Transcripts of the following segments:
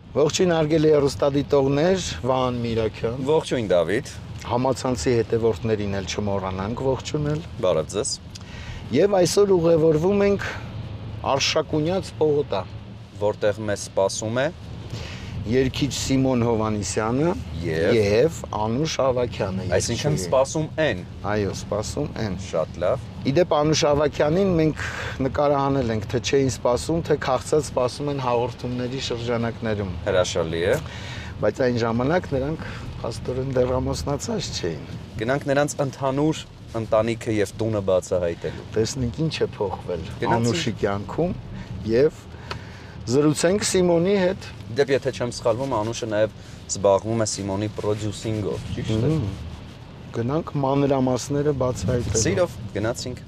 Ողջույն արգելի հեռուստադիտողներ, Վահան Միրաքյան։ Ողջույն Դավիթ։ Համացանցի հետևորդներին էլ չմոռանանք ողջունել։ Բարև ձեզ։ Եվ այսօր ուղևորվում ենք Արշակունյաց պողոտա, որտեղ մեզ սպասում է երգիչ Սիմոն Հովհաննիսյանը եւ Անուշ Ավագյանը։ Այսինքն սպասում են։ Այո, սպասում են։ Շատ լավ։ Իդեպ Անուշ Ավագյանին մենք նկարահանել ենք, թե չէին սպասում, թե քաղցած սպասում են հաղորդումների շրջանակներում։ Հրաշալի է։ Բայց այն ժամանակ նրանք փաստորեն դեռ ամուսնացած չէին։ Գնանք նրանց ընդհանուր ընտանիքը եւ տունը բացահայտելու։ Տեսնենք ինչ է փոխվել Անուշի կյանքում եւ զրուցենք Սիմոնի հետ։ Դեպ եթե չեմ սխալվում, Անուշը նաեւ զբաղվում է Սիմոնի պրոդյուսինգով, ճիշտ է։ Գնանք մանրամասները բացահայտելու։ Սիրով գնացինք։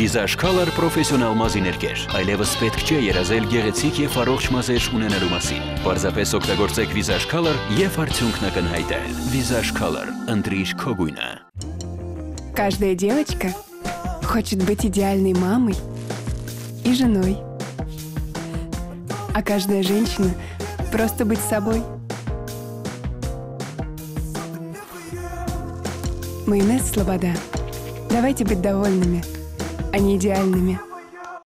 Visage Color պրոֆեսիոնալ մազիներկեր, այլևս պետք չէ երազել գեղեցիկ եւ առողջ մազեր ունենալու մասին։ Պարզապես օգտագործեք Visage Color եւ արդյունքն ակնհայտ է։ Visage Color, ընտրիր քո գույնը։ Каждая девочка хочет быть идеальной мамой и женой. А каждая женщина просто быть собой. Майонез Слобода. Давайте быть довольными. Они идеальными.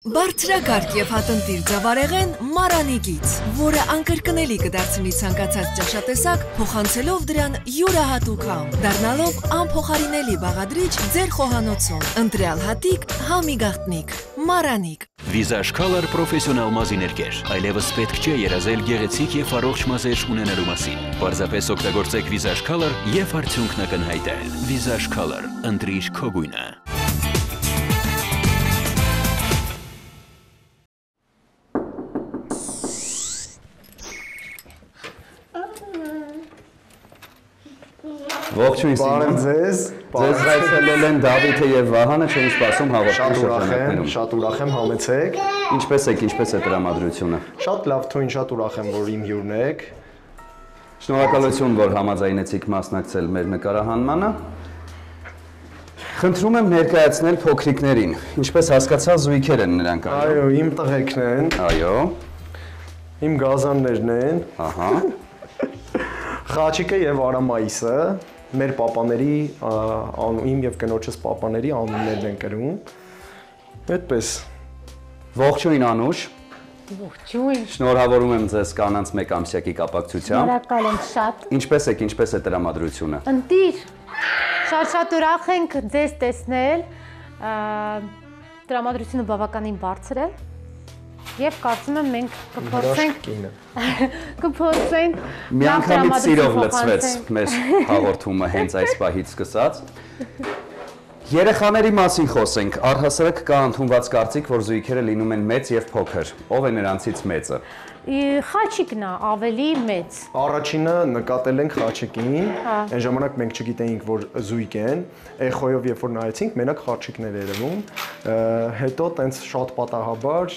Բարձրակարգ եւ հատնտիր ձավարեղեն Մարանիկից, որը անկրկնելի կդարձնի ցանկացած ճաշատեսակ, փոխանցելով դրան յուրահատուկ համ, դառնալով անփոխարինելի բաղադրիչ ձեր խոհանոցում։ Ընտրյալ հատիկ, համի գաղտնիք, Մարանիկ։ Visage Color պրոֆեսիոնալ մազիներկեր, այլևս պետք չէ երազել գեղեցիկ եւ առողջ մազեր ունենալու մասին։ Պարզապես օգտագործեք Visage Color եւ արդյունքն ակնհայտ է։ Visage Color, ընտրիր քո գույնը։ Ողջույն Սիմոն։ Ձեզ այցելել են Դավիթը եւ Վահանը, չէին սպասում հաղորդման շրջանակներում։ Շատ ուրախ եմ, համեցեք։ Ինչպես է տրամադրությունը։ Շատ լավ թույն, շատ ուրախ եմ, որ իմ հյուրն եք։ Շնորհակալություն, որ համաձայնեցիք մասնակցել մեր նկարահանմանը։ Խնդրում եմ ներկայացնել փոքրիկներին։ Ինչպես հասկացա, զույգեր են նրանք, այո, իմ տղեկն են։ Այո։ Իմ գազաններն են։ Ահա։ Խաչիկը եւ Արամայիսը մեր պապաների, իմ եւ կնոջս պապաների անուններն են կրում։ Այդպես։ Ողջույն Անուշ։ Ողջույն։ Շնորհավորում եմ ձեզ կանանց 1 ամսյակի կապակցությամբ։ Շնորհակալ եմ շատ։ Ինչպես է տրամադրությունը։ Ընտիր։ Շատ ուրախ ենք ձեզ տեսնել։ Տրամադրությունը բավականին բարձր է։ Եվ կարծում եմ մենք կփորձենք միանգամից սիրով լցվեց մեր հաղորդումը հենց այս պահից սկսած։ Երեխաների մասին խոսենք, առհասարակ կա ընդունված կարծիք, որ զույգերը լինում են մեծ եւ փոքր։ Ով է նրանցից մեծը։ Խաչիկն է ավելի մեծ։ Առաջինը նկատել ենք Խաչիկին, այն ժամանակ մենք չգիտեինք, որ զույգ են, էխոյով երբ որ նայեցինք, մենակ Խաչիկներ երևում, հետո տենց շատ պատահաբար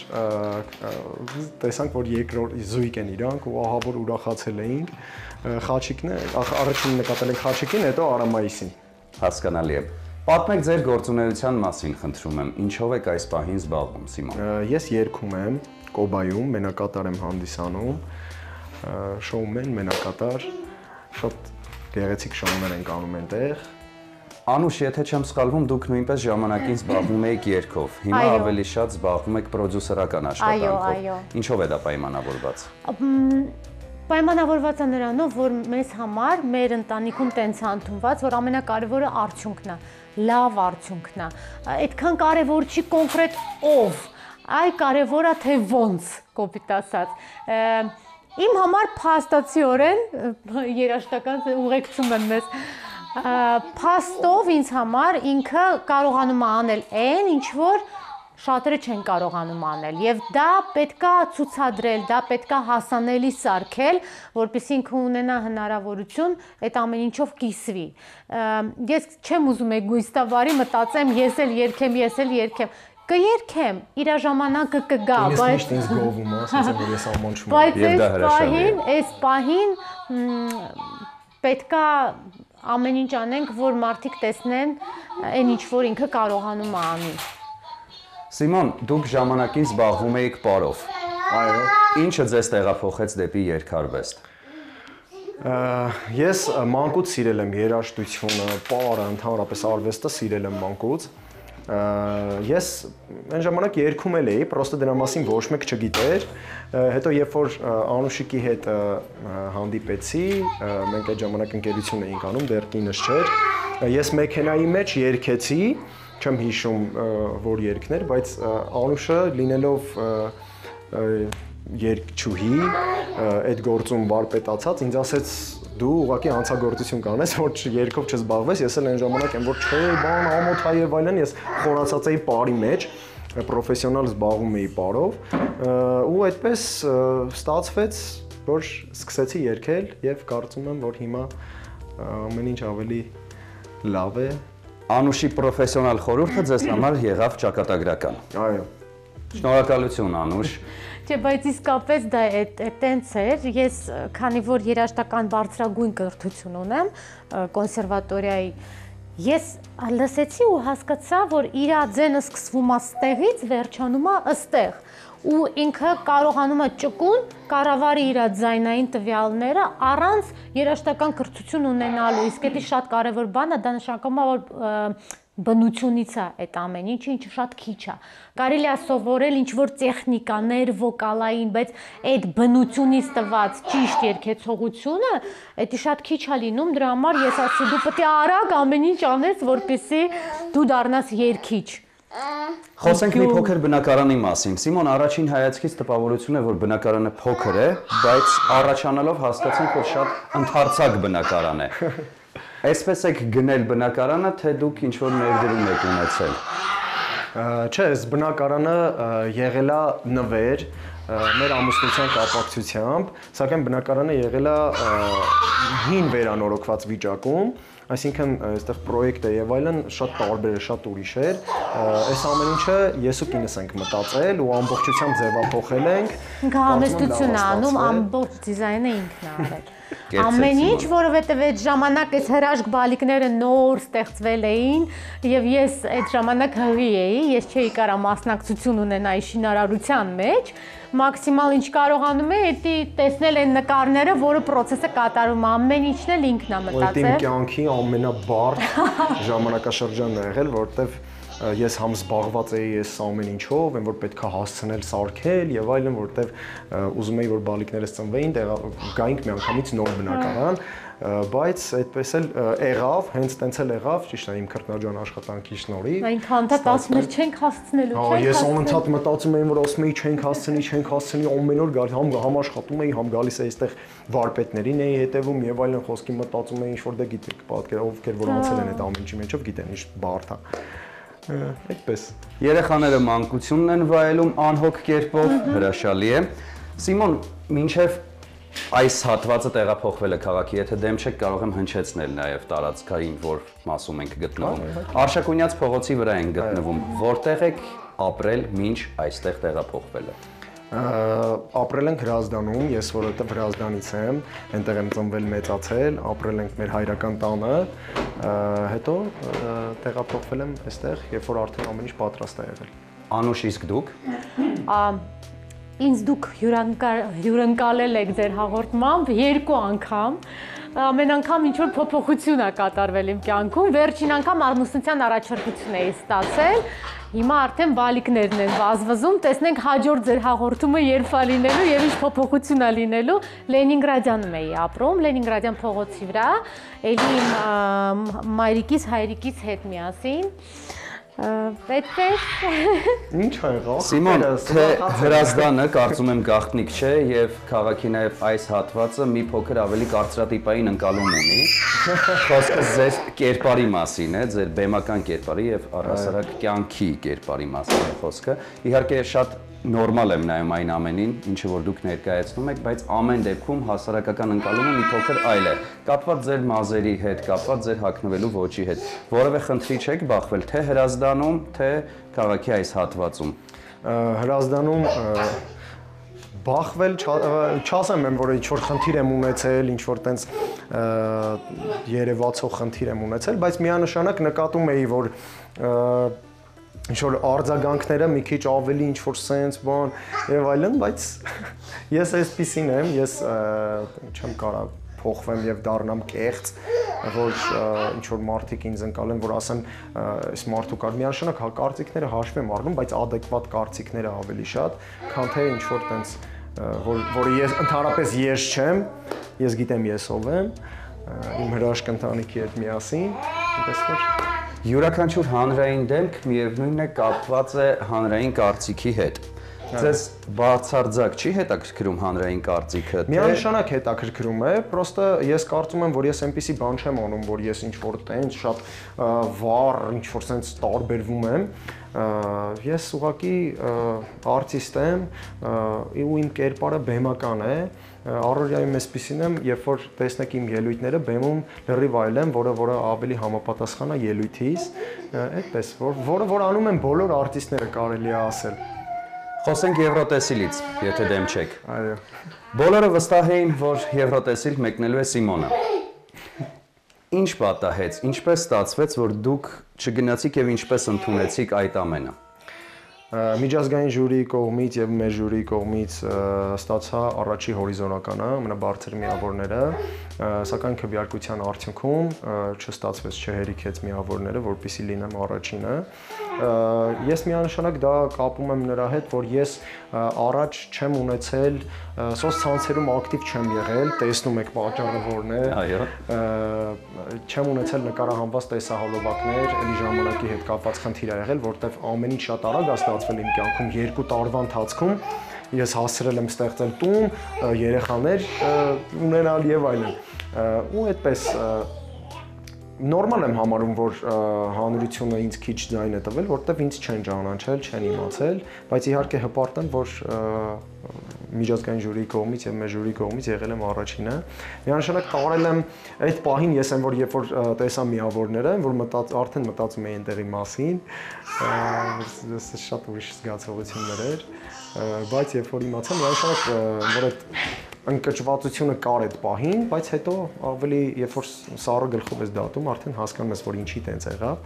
տեսանք, որ երկրորդ զույգ են իրանք ու ահա որ ուրախացել էինք։ Խաչիկն է, առաջինը նկատել ենք Խաչիկին, հետո Արամայիսին։ Հասկանալի է։ Պատմեք ձեր գործունեության մասին, խնդրում եմ, ինչով եք այս պահին զբաղվում, Սիմոն։ Ես երգում եմ Կոբայում, մենակատար եմ հանդիսանում, շոումեն, մենակատար, շատ գեղեցիկ շոուներ ենք անում այնտեղ։ Անուշ, եթե չեմ սխալվում, դուք նույնպես ժամանակին զբաղվում եք երգով, հիմա ավելի շատ զբաղվում եք պրոդյուսերական աշխատանքով։ Ինչով է դա պայմանավորված։ Պայմանավորված է նրանով, որ մեզ համար, մեր ընտանիքում տենց է ընդունված, որ ամենակարևորը արդյունքն է, լավ արդյունքն է։ Այդքան կարևոր չի կոնկրետ ով, այ կարևոր է թե ոնց, կոպիտ ասած։ Իմ համար փաստացիորեն, երաժշտական ուղեկցում եմ մեզ, փաստով ինձ համար ինքը կարողանում է անել այն, ինչ որ շատերը չեն կարողանում անել եւ դա պետքա ցուցադրել, դա պետքա հասանելի սարքել, որպեսզի ինքը ունենա հնարավորություն այդ ամեն ինչով կիսվի։ Ես չեմ ուզում էգոիստավարի մտածեմ, ես էլ երգեմ, կերգեմ, իր ժամանակը կգա, բայց ինձ գովում է, ասես որ ես ամաչում եմ։ Բայց այս պահին պետքա ամեն ինչ անենք, որ մարդիկ տեսնեն այն ինչ որ ինքը կարողանում է անի։ Սիմոն, դուք ժամանակին զբաղվում էիք պարով։ Այո։ Ինչը ձեզ տեղափոխեց դեպի երգարվեստ։ Ես մանկուց սիրել եմ երաժշտությունը, պարը, ընդհանրապես արվեստը սիրել եմ մանկուց։ Ես այն ժամանակ երգում էի, պրոստը դրա մասին ոչ մեկ չգիտեր։ Հետո երբ որ Անուշիկի հետ հանդիպեցի, մենք այդ ժամանակ ընկերություն էինք անում, դեռ կինս չէր։ Ես մեքենայի մեջ երգեցի, չեմ հիշում որ երգներ, բայց Անուշը լինելով երգչուհի, այդ գործում վարպետացած, ինձ ասեց դու ուղղակի հանցագործություն կանես, որ երգով չզբաղվես, ես էլ այն ժամանակ եմ որ չէ, բան ամոթա եւ այլն, ես խորացած էի պարի մեջ, պրոֆեսիոնալ զբաղվում էի պարով, ու այդպես ստացվեց, որ սկսեցի երգել եւ կարծում եմ, որ հիմա ամեն ինչ ավելի լավ է։ Անուշի պրոֆեսիոնալ խորհուրդը ձեզ համար եղավ ճակատագրական։ Այո։ Շնորհակալություն Անուշ։ Չէ, բայց իսկապես դա այտենց էր, ես քանի որ երաժշտական բարձրագույն կրթություն ունեմ կոնսերվատորիայի, ես լսեցի ու հասկացա, որ իր ձենը սկսվում է ստեղից, վերջանում է ըստեղ, ու ինքը կարողանում է ճկուն կառավարի իր ձայնային տվյալները առանց երաժշտական կրթություն ունենալու, իսկ դա շատ կարևոր բան է, դա նշանակում է, որ բնությունից է այդ ամեն ինչը, ինչը շատ քիչ է։ Կարելի է սովորել ինչ-որ տեխնիկաներ, վոկալային, բայց այդ բնությունից տված ճիշտ երգեցողությունը, դա շատ քիչ է լինում, դրա համար ես ասեցի դու պետք է արագ ամեն ինչ անես, որպեսզի դու դառնաս երգիչ։ Խոսենք մի փոքր բնակարանի մասին։ Սիմոն, առաջին հայացքից տպավորություն է, որ բնակարանը փոքր է, բայց առաջանալով հասկացանք, որ շատ ընդարձակ բնակարան է։ Այսպես եք գնել բնակարանը, թե դուք ինչ-որ ներդրում եք ունեցել։ Չէ, այս բնակարանը եղել է նվեր մեր ամուսնության կապակցությամբ, սակայն բնակարանը եղել է հին վերանորոգված վիճակում, այսինքն այստեղ պրոյեկտ է եւ այլն շատ տարբեր է, շատ ուրիշ էր։ Այս ամեն ինչը ես ու կինս ենք մտածել ու ամբողջությամբ ձևափոխել ենք։ Ինքը համեստություն է անում, ամբողջ դիզայնը ինքն է արել։ Ամեն ինչ, որովհետև այդ ժամանակ այս հրաշք բալիկները նոր ստեղծվել էին եւ ես այդ ժամանակ հղի էի, ես չէի կարա մասնակցություն ունենայի շինարարության մեջ, մաքսիմալ ինչ կարողանում էի, դա տեսնել այն նկարները, որը process-ը կատարում, ամեն ինչն էլ ինքն է մտածել։ Իմ կյանքի ամենաբարդ ժամանակաշրջանն է եղել, որտեվ ես համ զբաղված էի այս ամեն ինչով, այն որ պետք է հասցնել սարքել եւ այլն, որտեվ ուզում էի որ բալիկներս ծնվեին, գայինք միանգամից նոր բնակարան, բայց այդպես էլ եղավ, հենց տենց էլ եղավ, ճիշտ է իմ քրտնաջան աշխատանքի շնորհիվ։ Այնք հանդարտ ասում էր չենք հասցնելու, չենք հասցնելու։ Ես անընդհատ մտածում էի, որ ասում էի չենք հասցնի, ամեն օր գալիս, համ աշխատում էի, համ գալիս էի այստեղ վարպետներին էի հետևում եւ այլն, խոսքի մտածում էի ինչ որ դե գիտեք, պատկերով ովքեր որ անցել են այդ ամեն ինչի մեջով, գիտեն ինչ բարդ է։ Այդպես։ Երեխաները մանկությունն են վայելում անհոգ կերպով, հրաշալի է։ Սիմոն, մինչև այս հատվածը տեղափոխվել է քաղաքի, եթե դեմ չեք, կարող եմ հնչեցնել նաև տարածքային, որ մասում ենք գտնվում։ Արշակունյաց փողոցի վրա ենք գտնվում, որտեղ եք ապրել մինչ այստեղ տեղափոխվելը։ Ապրել ենք Հրազդանում, ես որովհետև Հրազդանից եմ, այնտեղ եմ ծնվել, մեծացել, ապրել ենք մեր հայրական տանը, հետո տեղափոխվել եմ այստեղ, երբ որ արդեն ամեն ինչ պատրաստ է եղել։ Անուշ, իսկ դուք։ Ինձ դուք հյուրընկալել եք ձեր հաղորդմամբ 2 անգամ, ամեն անգամ ինչ-որ փոփոխություն է կատարվել իմ կյանքում, վերջին անգամ ամուսնության առաջարկություն էի ստացել, հիմա արդեն բալիկներն են վազվզում, տեսնենք հաջորդ ձեր հաղորդումը երբ է լինելու եւ ինչ փոփոխություն է լինելու, Լենինգրադյանում էի ապրում, Լենինգրադյան փողոցի վրա, ելի իմ մայրիկիս, հայրիկիս հետ միասին, այդպես։ Ինչ է եղավ։ Սիմոն, թե Հրազդանը կարծում եմ գաղտնիք չէ եւ քաղաքի նաեւ այս հատվածը մի փոքր ավելի կարծրատիպային ընկալում ունի։ Խոսքը ձեր կերպարի մասին է, ձեր բեմական կերպարի եւ առհասարակ կյանքի կերպարի մասին է խոսքը։ Իհարկե շատ նորմալ եմ նայում այն ամենին, ինչը որ դուք ներկայացնում եք, բայց ամեն դեպքում հասարակական ընկալումը մի փոքր այլ է։ Կապված ձեր մազերի հետ, կապված ձեր հագնվելու ոճի հետ։ Որևէ խնդրի չեք բախվել թե Հրազդանում, թե քաղաքի այս հատվածում։ Հրազդանում բախվել չասեմ եմ, որ ինչ-որ խնդիր եմ ունեցել, ինչ-որ տենց երևացող խնդիր եմ ունեցել, բայց միանշանակ նկատում էի, որ ինչ որ արձագանքները մի քիչ ավելի ինչ որ sense բան եւ այլն, բայց ես այսպեսին եմ, ես չեմ կարող փոխվեմ եւ դառնամ կեղծ, որ ինչ որ մարդիկ ինձ ընկալեն, որ ասեն, այս մարդու կար միանշանակ կարծիքները հաշվի եմ առնում, բայց adekvat կարծիքները ավելի շատ, քան թե ինչ որ տենց որ ես ընդհանրապես ես չեմ, ես գիտեմ ես ով եմ, իմ հրաշք ընտանիքի հետ միասին, այնպես որ յուրաքանչյուր հանրային դեմք միևնույնն է կապված է հանրային կարծիքի հետ։ Ձեզ բացարձակ չի հետաքրքրում հանրային կարծիքը, թե միանշանակ հետաքրքրում է, պրոստը ես կարծում եմ, որ ես այնպեսի բան չեմ անում, որ ես ինչ որ տենց շատ վառ, ինչ որ sense տարբերվում եմ, ես ուղղակի արտիստ եմ, ու իմ կերպարը բեմական է, առօրյայում էսպիսին եմ, երբ որ տեսնեք իմ ելույթները, բեմում լրիվ այլ եմ, որը ավելի համապատասխան է ելույթիս, այդպես, որ անում են բոլոր արտիստները, կարելի է ասել։ Խոսենք Եվրոտեսիլից, եթե դեմ չեք։ Այո։ Բոլորը վստահ էին, որ Եվրոտեսիլ մեկնելու է Սիմոնը։ Ինչ պատահեց, ինչպես ստացվեց, որ դուք չգնացիք եւ ինչպես ընդունեցիք այդ ամենը։ Միջազգային ժյուրիի կողմից եւ մեր ժյուրիի կողմից ստացա առաջի հորիզոնականը, ամենաբարձր միավորները, սակայն քվեարկության արդյունքում չստացվեց, չհերիքեց միավորները, որպեսզի լինեմ առաջինը։ Ես միանշանակ դա կապում եմ նրա հետ, որ ես առաջ չեմ ունեցել, սոցցանցերում ակտիվ չեմ եղել, տեսնում եք պատճառը որն է։ Այո։ Չեմ ունեցել նկարահանված տեսահոլովակներ, էլի ժամանակի հետ կապված խնդիր ա եղել, որտեվ ամեն ինչ շատ արագ ա ստացվել իմ կյանքում 2 տարվա ընթացքում ես հասցրել եմ ստեղծել տուն, երեխաներ ունենալ եւ այլն։ Ու այդպես նորմալ եմ համարում, որ հանրությունը ինձ քիչ ձայն է տվել, որտեվ ինձ չեն ճանաչել, չեն իմացել, բայց իհարկե հպարտ եմ, որ միջազգային ժյուրիի կողմից եւ մեր ժյուրիի կողմից եղել եմ առաջինը։ Միանշանակ տարել եմ այդ պահին, ես եմ որ երբ որ տեսա միավորները, որ արդեն մտածում էի այնտեղի մասին, ես շատ ուրիշ զգացողություններ էր, բայց երբ որ իմացա, միանշանակ որ այդ ընկճվածությունը կար այդ պահին, բայց հետո ավելի երբ որ սառը գլխով ես դատում, արդեն հասկանում ես, որ ինչի տենց եղավ։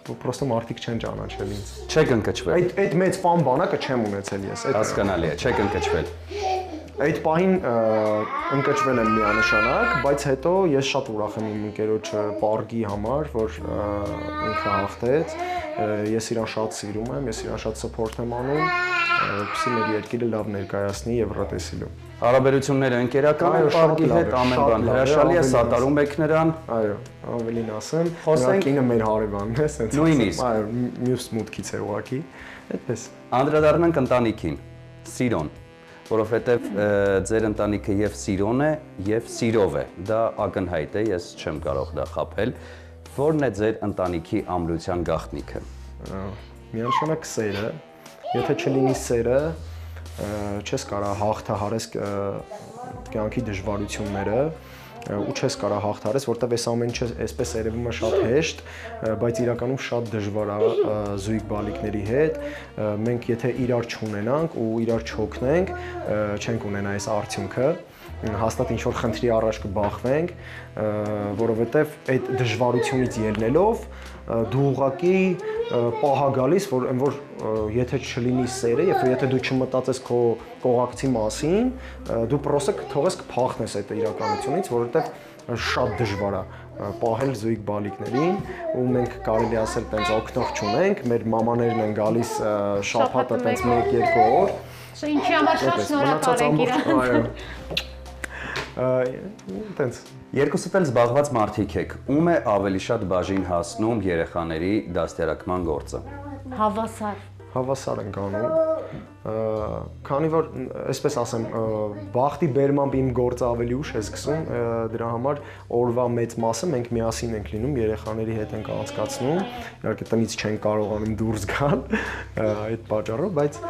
Պրոստը մարդիկ չեն ճանաչել ինձ։ Չեք ընկճվել։ Այդ մեծ ֆան բանակը չեմ ունեցել ես։ Հասկանալի է, չեք ընկճվել։ Այդ պահին ընկճվել եմ միանշանակ, բայց հետո ես շատ ուրախ եմ իմ ընկերոջ պարգի համար, որ ինքը հաղթեց։ Ես իրան շատ սիրում եմ, ես իրան շատ սփորթ եմ անում, որպեսզի մեր երկիրը լավ ներկայացնի Եվրոտեսիլում։ Հարաբերությունները ընկերական են պարգի հետ, ամեն բան հրաշալի է, սատարում եք նրան։ Այո, ավելին ասեմ, նրա կինը մեր հարևանն է, ասենց։ Նույնիսկ։ Այո, մյուս մուտքից է ուղղակի, այդպես։ Անդրադառնանք ընտանիքին, սիրոն, որովհետև ձեր ընտանիքը եւ սիրոն է եւ սիրով է։ Դա ակնհայտ է, ես չեմ կարող դա խաբել։ Որն է ձեր ընտանիքի ամրության գաղտնիքը։ Միանշանակ սերը, եթե չլինի սերը, չես կարող հաղթահարես կյանքի դժվարությունները ու չես կարող հաղթահարես, որտեղ այս ամեն ինչը այսպես երևում է շատ հեշտ, բայց իրականում շատ դժվար է զույգ բալիկների հետ։ Մենք եթե իրար չունենանք ու իրար չօգնենք, չենք ունենա այս արդյունքը։ Հաստատ ինչ որ խնդրի առաջ կբախվենք, որովհետև այդ դժվարությունից ելնելով դու ուղղակի պահ գալիս, որ եթե չլինի սերը, եւ եթե դու չմտածես քո կողակցի մասին, դու պրոսը թողես կփախնես այդ իրականությունից, որովհետև շատ դժվար է պահել զույգ բալիկներին ու մենք կարելի ասել տենց օգնող չունենք, մեր մամաներն են գալիս շաբաթը տենց 1-2 օր։ Ինչի համար շատ շնորհակալ ենք իրան։ Տենց Երկուսդ էլ զբաղված մարդիկ եք, ում է ավելի շատ բաժին հասնում երեխաների դաստիարակման գործը։ Հավասար ենք անում, քանի որ, այսպես ասեմ, բախտի բերմամբ իմ գործը ավելի ուշ է սկսում, դրա համար օրվա մեծ մասը մենք միասին ենք լինում, երեխաների հետ ենք անցկացնում, իհարկե տնից չենք կարողանում դուրս գալ այդ պատճառով, բայց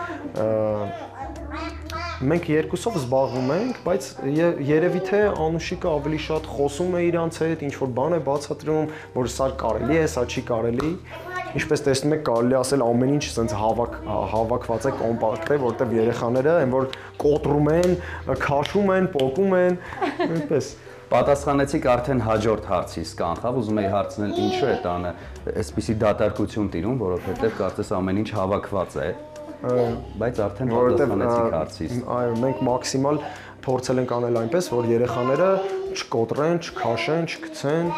մենք երկուսով զբաղվում ենք, բայց երևի թե Անուշիկը ավելի շատ խոսում է իրանց հետ, ինչ որ բան է բացատրում, որ սա կարելի է, սա չի կարելի։ Ինչպես տեսնում եք, կարելի ասել ամեն ինչ ասենց հավաքված է, կոմպակտ է, որտեղ երեխաները այն որ կոտրում են, քաշում են, պոկում են, այնպես։ Պատասխանեցիք արդեն հաջորդ հարցից կանխավ, ուզում էի հարցնել ինչու է տանը այսպիսի դատարկություն տիրում, որովհետև կարծես ամեն ինչ հավաքված է, բայց արդեն պատասխանեցիք հարցից։ Այո, մենք մաքսիմալ փորձել ենք անել այնպես, որ երեխաները չկոտրեն, չքաշեն, չգցեն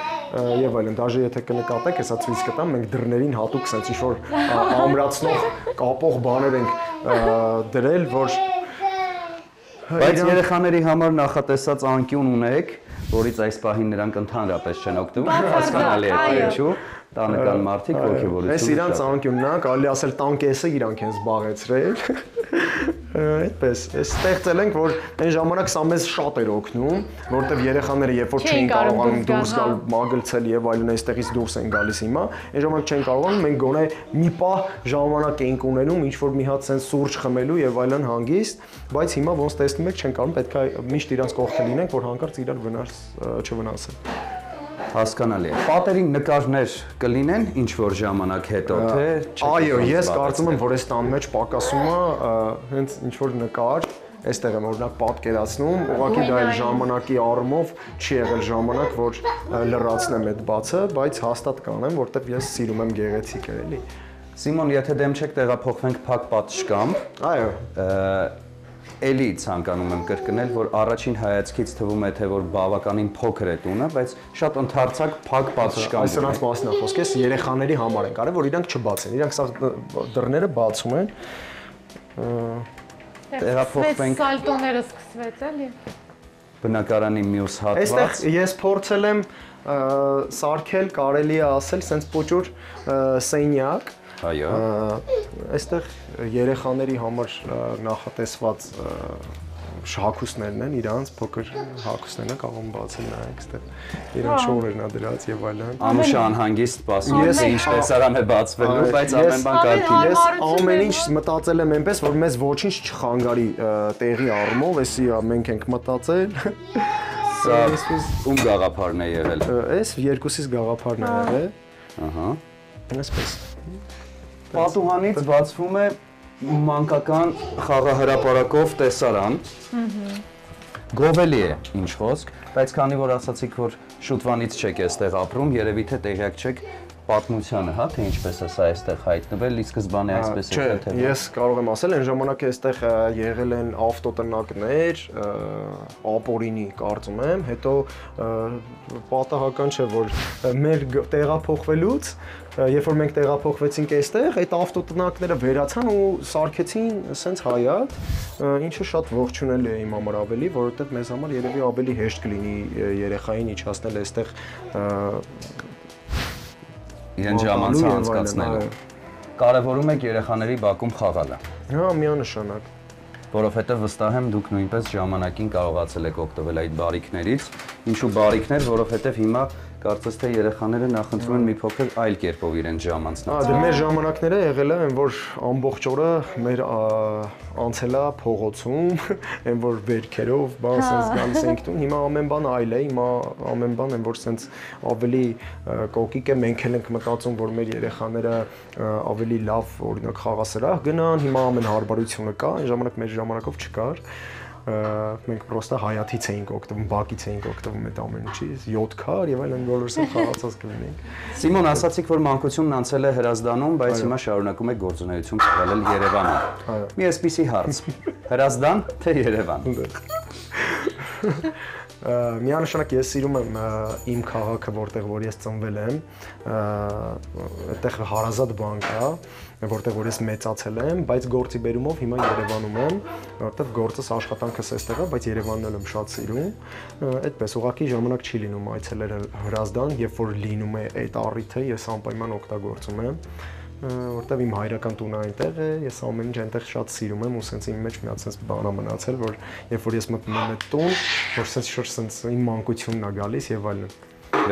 եւ այլն։ Դաժե եթե կնկատեք, հեսա ցույց կտամ, մենք դռներին հատուկ sense ինչ-որ ամրացնող, կապող բաներ ենք դրել, որ բայց երեխաների համար նախատեսած անկյուն ունեք, որից այս պահին նրանք ընդհանրապես չեն օգտվում, հասկանալի է, ինչու տանը կան մարդիկ ոգևորություն։ Այս իրանց անկյունն է, կարելի ասել տանկեսը իրանք են զբաղեցրել։ Այդպես, այս ստեղծել ենք, որ այն ժամանակ սա մեզ շատ էր օգնում, որովհետև երեխաները երբ որ չէին կարողանում դուրս գալ, մագլցել եւ այլն, այստեղից դուրս են գալիս հիմա, այն ժամանակ չեն կարողանում, մենք գոնե մի պահ ժամանակ էինք ունենում, ինչ որ մի հատ sense սուրճ խմելու եւ այլն հանգիստ, բայց հիմա ոնց տեսնում եք, չեն կարող, պետք է միշտ իրանց կողքը լինենք, որ հանկարծ իրար վնաս չվնասեն։ Հասկանալի է։ Պատերին նկարներ կլինեն ինչ որ ժամանակ հետո, թե այո, ես կարծում եմ, որ այս տան մեջ պակասում է հենց ինչ որ նկար, այստեղ եմ օրինակ պատկերացնում, ուղղակի դա էլ ժամանակի առումով չի եղել ժամանակ, որ լրացնեմ այդ բացը, բայց հաստատ կանեմ, որտեղ ես սիրում եմ գեղեցիկ էլի։ Սիմոն, եթե դեմ չեք տեղափոխվենք փակ պատշգամբ, այո, էլի ցանկանում եմ կրկնել, որ առաջին հայացքից թվում է, թե որ բավականին փոքր է տունը, բայց շատ ընդարձակ փակ պատշգամբ։ Այս նրանց մասն է խոսքը, երեխաների համար են կարել, որ իրանք չբացեն, իրանք սա դռները բացում են։ Տեղափոխվենք։ Սալտոները սկսվեց էլի։ Բնակարանի մյուս հատված։ Այստեղ ես փորձել եմ սարքել, կարելի է ասել, սենց փոճուր սենյակ։ Այո։ Այստեղ երեխաների համար նախատեսված հագուստներն են, իրանց փոքր հագուստներն են կարող բացել նայեք, այստեղ իրենց շորերն է դրած եւ այլն։ Անուշը անհանգիստ սպասում է, ինչ տեսարան է բացվելու, բայց ամեն բան կարգի։ Ես ամեն ինչ մտածել եմ այնպես, որ մեզ ոչինչ չխանգարի տեղի առումով, էսի մենք ենք մտածել։ Սա ում գաղափարն է եղել։ Էս երկուսից գաղափարն է եղել։ Ահա։ Այսպես։ Պատուհանից բացվում է մանկական խաղահրապարակով տեսարան։ Գովելի է, ինչ խոսք, բայց քանի որ ասացիք, որ շուտվանից չեք այստեղ ապրում, երևի թե տեղյակ չեք պատմությանը, հա, թե ինչպես է սա այստեղ հայտնվել, ի սկզբանե այսպես է թե։ Ես կարող եմ ասել, այն ժամանակ այստեղ եղել են ավտոտնակներ, ապօրինի կարծում եմ, հետո պատահական չէ, որ մեր տեղափոխվելուց երբ որ մենք տեղափոխվեցինք այստեղ, այդ ավտոտնակները վերացան ու սարքեցին սենց հայատ, ինչը շատ ողջունելի է իմ համար ավելի, որովհետև մեզ համար երևի ավելի հեշտ կլինի երեխային իջացնել այստեղ իրեն ժամանցը անցկացնելու։ Կարևորում եք երեխաների բակում խաղալը։ Հա, միանշանակ։ Որովհետև վստահ եմ դուք նույնպես ժամանակին կարողացել եք օգտվել այդ բարիքներից։ Ինչու բարիքներ, որովհետև հիմա կարծես թե երեխաները նախընտրում են մի փոքր այլ կերպով իրենց ժամանցնել։ Դե մեր ժամանակները եղել է այն, որ ամբողջ օրը մեր անցելա փողոցում, այն որ վերքերով, բան sense գալիս ենք տուն, հիմա ամեն բան այլ է, հիմա ամեն բան այն որ sense ավելի կոկիկ է, մենք էլ ենք մտածում, որ մեր երեխաները ավելի լավ օրինակ խաղասրահ գնան, հիմա ամեն հարաբերությունը կա, այն ժամանակ մեր ժամանակով չկար։ Մենք պրոստը հայաթից էինք օգտվում, բակից էինք օգտվում այդ ամեն ինչից, 7 քար եւ այլն բոլորս էլ խաղացած կլինենք։ Սիմոն, ասացիք, որ մանկությունն անցել է Հրազդանում, բայց հիմա շարունակում եք գործունեություն ծավալել Երևանում։ Մի այսպիսի հարց. Հրազդան թե Երևան։ Միանշանակ ես սիրում եմ իմ քաղաքը, որտեղ որ ես ծնվել եմ, այդտեղ հարազատ բան կա, որտեղ որ ես մեծացել եմ, բայց գործի բերումով հիմա Երևանում եմ, որտեղ գործս աշխատանքս էստեղ է, բայց Երևանն էլ եմ շատ սիրում։ Այդպես ուղղակի ժամանակ չի լինում այցելել Հրազդան, երբ որ լինում է այդ առիթը, ես անպայման օգտագործում եմ, որտեղ իմ հայրական տունը այնտեղ է, ես ամեն ինչ այնտեղ շատ սիրում եմ ու սենց իմ մեջ մի հատ սենց բան է մնացել, որ երբ որ ես մտնում եմ այդ տուն, որ սենց շուտ սենց իմ մանկությունն է գալիս եւ այլն։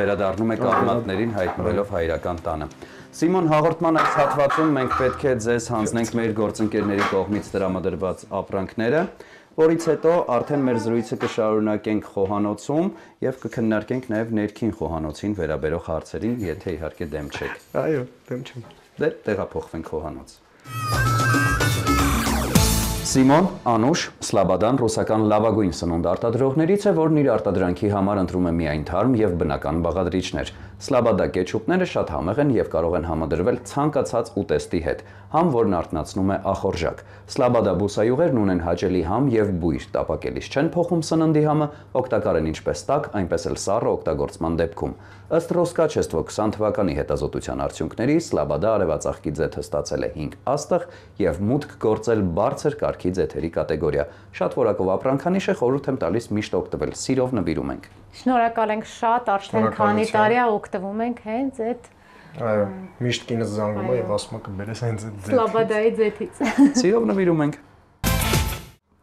Վերադառնում եք արմատներին հայտնվելով հայրական տանը։ Սիմոն, հաղորդման այս հատվածում մենք պետք է ձեզ հանձնենք մեր գործընկերների կողմից տրամադրված ապրանքները, որից հետո արդեն մեր զրույցը կշարունակենք խոհանոցում եւ կքննարկենք նաեւ ներքին խոհանոցին վերաբերող հարցերին, եթե իհարկե դեմ չեք։ Այո, դեմ չեմ։ Դե տեղափոխվենք խոհանոց։ Սիմոն Անուշ Սլաբադան ռուսական լավագույն սնունդ արտադրողներից է, որն իր արտադրանքի համար ընտրում է միայն թարմ եւ բնական բաղադրիչներ։ Սլաբադա կետչուպները շատ համեղ են եւ կարող են համադրվել ցանկացած ուտեստի հետ, համ որն արթնացնում է ախորժակ։ Սլաբադա բուսայուղերն ունեն հաճելի համ եւ բույր, տապակելիս չեն փոխում սննդի համը, օգտակար են ինչպես տաք, այնպես էլ սառը օգտագործման դեպքում։ Ըստ Ռոսկաչեստվո 20 թվականի հետազոտության արդյունքների Սլաբադա արևածաղկի ձեթը ստացել է 5 աստղ եւ մուտք գործել բարձր կարգի ձեթերի կատեգորիա։ Շատ որակով ապրանքանիշ է, խորհուրդ եմ տալիս միշտ օգտվել, սիրով նվիրում ենք։ Շնորհակալ ենք շատ, արդեն քանի տարի է օգտվում ենք հենց այդ Այո, միշտ կինս զանգում է եւ ասում է կբերես հենց այդ ձեթից։ Սլաբադայի ձեթից։ Սիրով նվիրում ենք։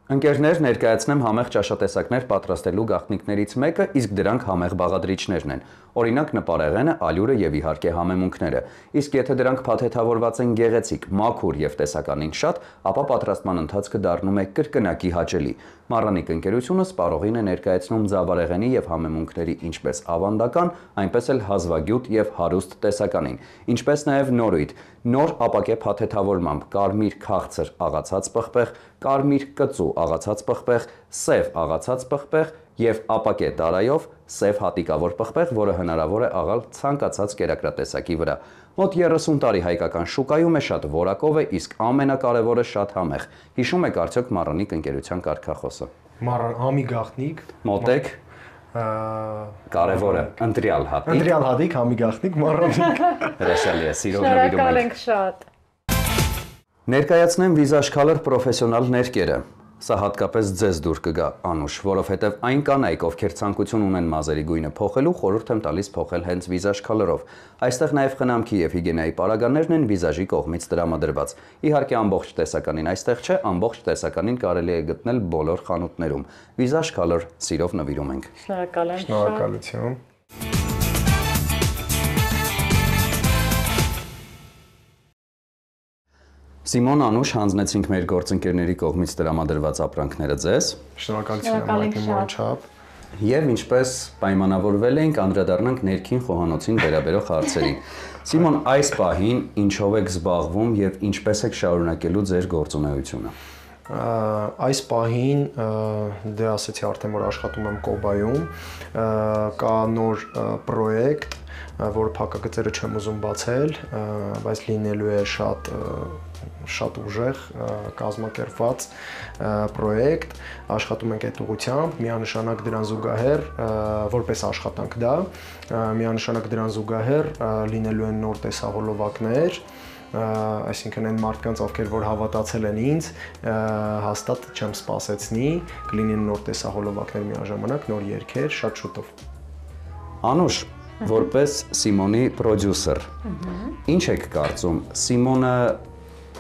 Ընկերներ, ներկայացնեմ համեղ ճաշատեսակներ պատրաստելու գաղտնիքներից մեկը, իսկ դրանք համեղ բաղադրիչներն են։ Օրինակ նպարեղենը, ալյուրը եւ իհարկե համեմունքները։ Իսկ եթե դրանք փաթեթավորված են գեղեցիկ, մաքուր եւ տեսականին շատ, ապա պատրաստման ընթացքը դառնում է կրկնակի հաճելի։ Մարանիկ ընկերությունը սպառողին է ներկայացնում ձավարեղենի եւ համեմունքների ինչպես ավանդական, այնպես էլ հազվագյուտ եւ հարուստ տեսականին, ինչպես նաեւ նորույթ, նոր ապակե փաթեթավորմամբ, կարմիր քաղցր աղացած պղպեղ, կարմիր կծու աղացած պղպեղ, սև աղացած պղպեղ եւ ապակե տարայով սև հատիկավոր պղպեղ, որը հնարավոր է աղալ ցանկացած կերակրատեսակի վրա։ Մոտ 30 տարի հայկական շուկայում է, շատ որակով է, իսկ ամենակարևորը շատ համեղ։ Հիշում եք արդյոք Մարանիկ ընկերության կարգախոսը։ Համի գաղտնիք, մոտեք, կարևորը ընտրյալ հատիկ։ ընտրյալ հատիկ, համի գաղտնիք, Մարանիկ։ Հրաշալի է, սիրով նվիրում Շնորհակալ ենք։ ենք շատ։ Ներկայացնեմ Visage պրոֆեսիոնալ ներկերը։ Սա հատկապես ձեզ դուր կգա, Անուշ, որովհետև այն կանայք, ովքեր ցանկություն ունեն մազերի գույնը փոխելու, խորհուրդ եմ տալիս փոխել հենց Visage Color-ով։ Այստեղ նաև խնամքի եւ հիգիենայի պարագաներն են Visage-ի կողմից տրամադրված։ Իհարկե ամբողջ տեսականին այստեղ չէ, ամբողջ տեսականին կարելի է գտնել բոլոր խանութներում։ Visage Color, սիրով նվիրում ենք։ Շնորհակալ եմ շատ։ Շնորհակալություն։ Սիմոն Անուշ, հանձնեցինք մեր գործընկերների կողմից տրամադրված ապրանքները ձեզ։ Շնորհակալություն ամենքին մանչապ։ Եվ ինչպես պայմանավորվել էինք, անդրադառնանք ներքին խոհանոցին վերաբերող հարցերին։ Սիմոն, այս պահին ինչով եք զբաղվում եւ ինչպես եք շարունակելու ձեր գործունեությունը։ Այս պահին դե ասեցի արդեն որ աշխատում եմ Կոբայում, կա նոր պրոյեկտ, որ փակագծերը չեմ ուզում բացել, բայց լինելու է շատ ուժեղ կազմակերպված պրոյեկտ, աշխատում ենք այդ ուղղությամբ, միանշանակ դրան զուգահեռ, որպես աշխատանք դա, միանշանակ դրան զուգահեռ լինելու են նոր տեսահոլովակներ, այսինքն այն մարդկանց, ովքեր որ հավատացել են ինձ, հաստատ չեմ սպասեցնի, կլինեն նոր տեսահոլովակներ միաժամանակ, նոր երգեր, շատ շուտով։ Անուշ, որպես Սիմոնի պրոդյուսեր, ինչ եք կարծում, Սիմոնը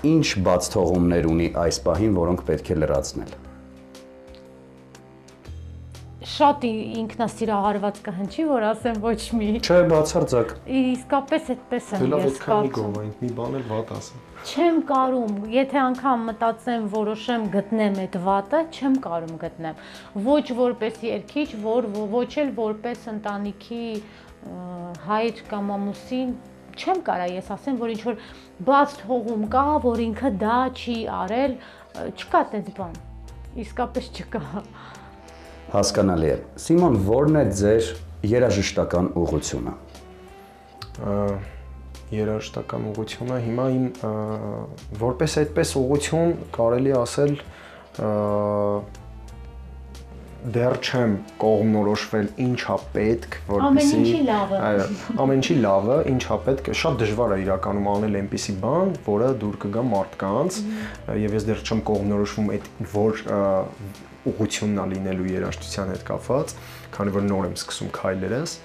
ինչ բաց թողումներ ունի այս պահին, որոնք պետք է լրացնել։ Շատ ինքնասիրահարված կհնչի, որ ասեմ ոչ մի։ Չէ, բացարձակ։ Իսկապես այդպես եմ ես կարծում։ Մի բան էլ վատ ասեմ։ Չեմ կարում, եթե անգամ մտածեմ, որոշեմ գտնեմ այդ վատը, չեմ կարում գտնեմ։ Ոչ որպես երգիչ, ոչ էլ որպես ընտանիքի հայր կամ ամուսին, չեմ կարա ես ասեմ, որ ինչ որ բաց թողում կա, որ ինքը դա չի արել, չկա այդպես բան։ Իսկապես չկա։ Հասկանալի է։ Սիմոն, ո՞րն է ձեր երաժշտական ուղղությունը։ Երաժշտական ուղղությունը հիմա իմ որպես այդպես ուղղություն կարելի ասել դեռ չեմ կողմնորոշվել ինչա պետք, որպեսզի ամեն ինչի լավը, ինչա պետք, շատ դժվար է իրականում անել այնպիսի բան, որը դուր կգա մարդկանց, եւ ես դեռ չեմ կողմնորոշվում այդ որ ուղղությունն է լինելու երաժշտության հետ կապված, քանի որ նոր եմ սկսում քայլերս,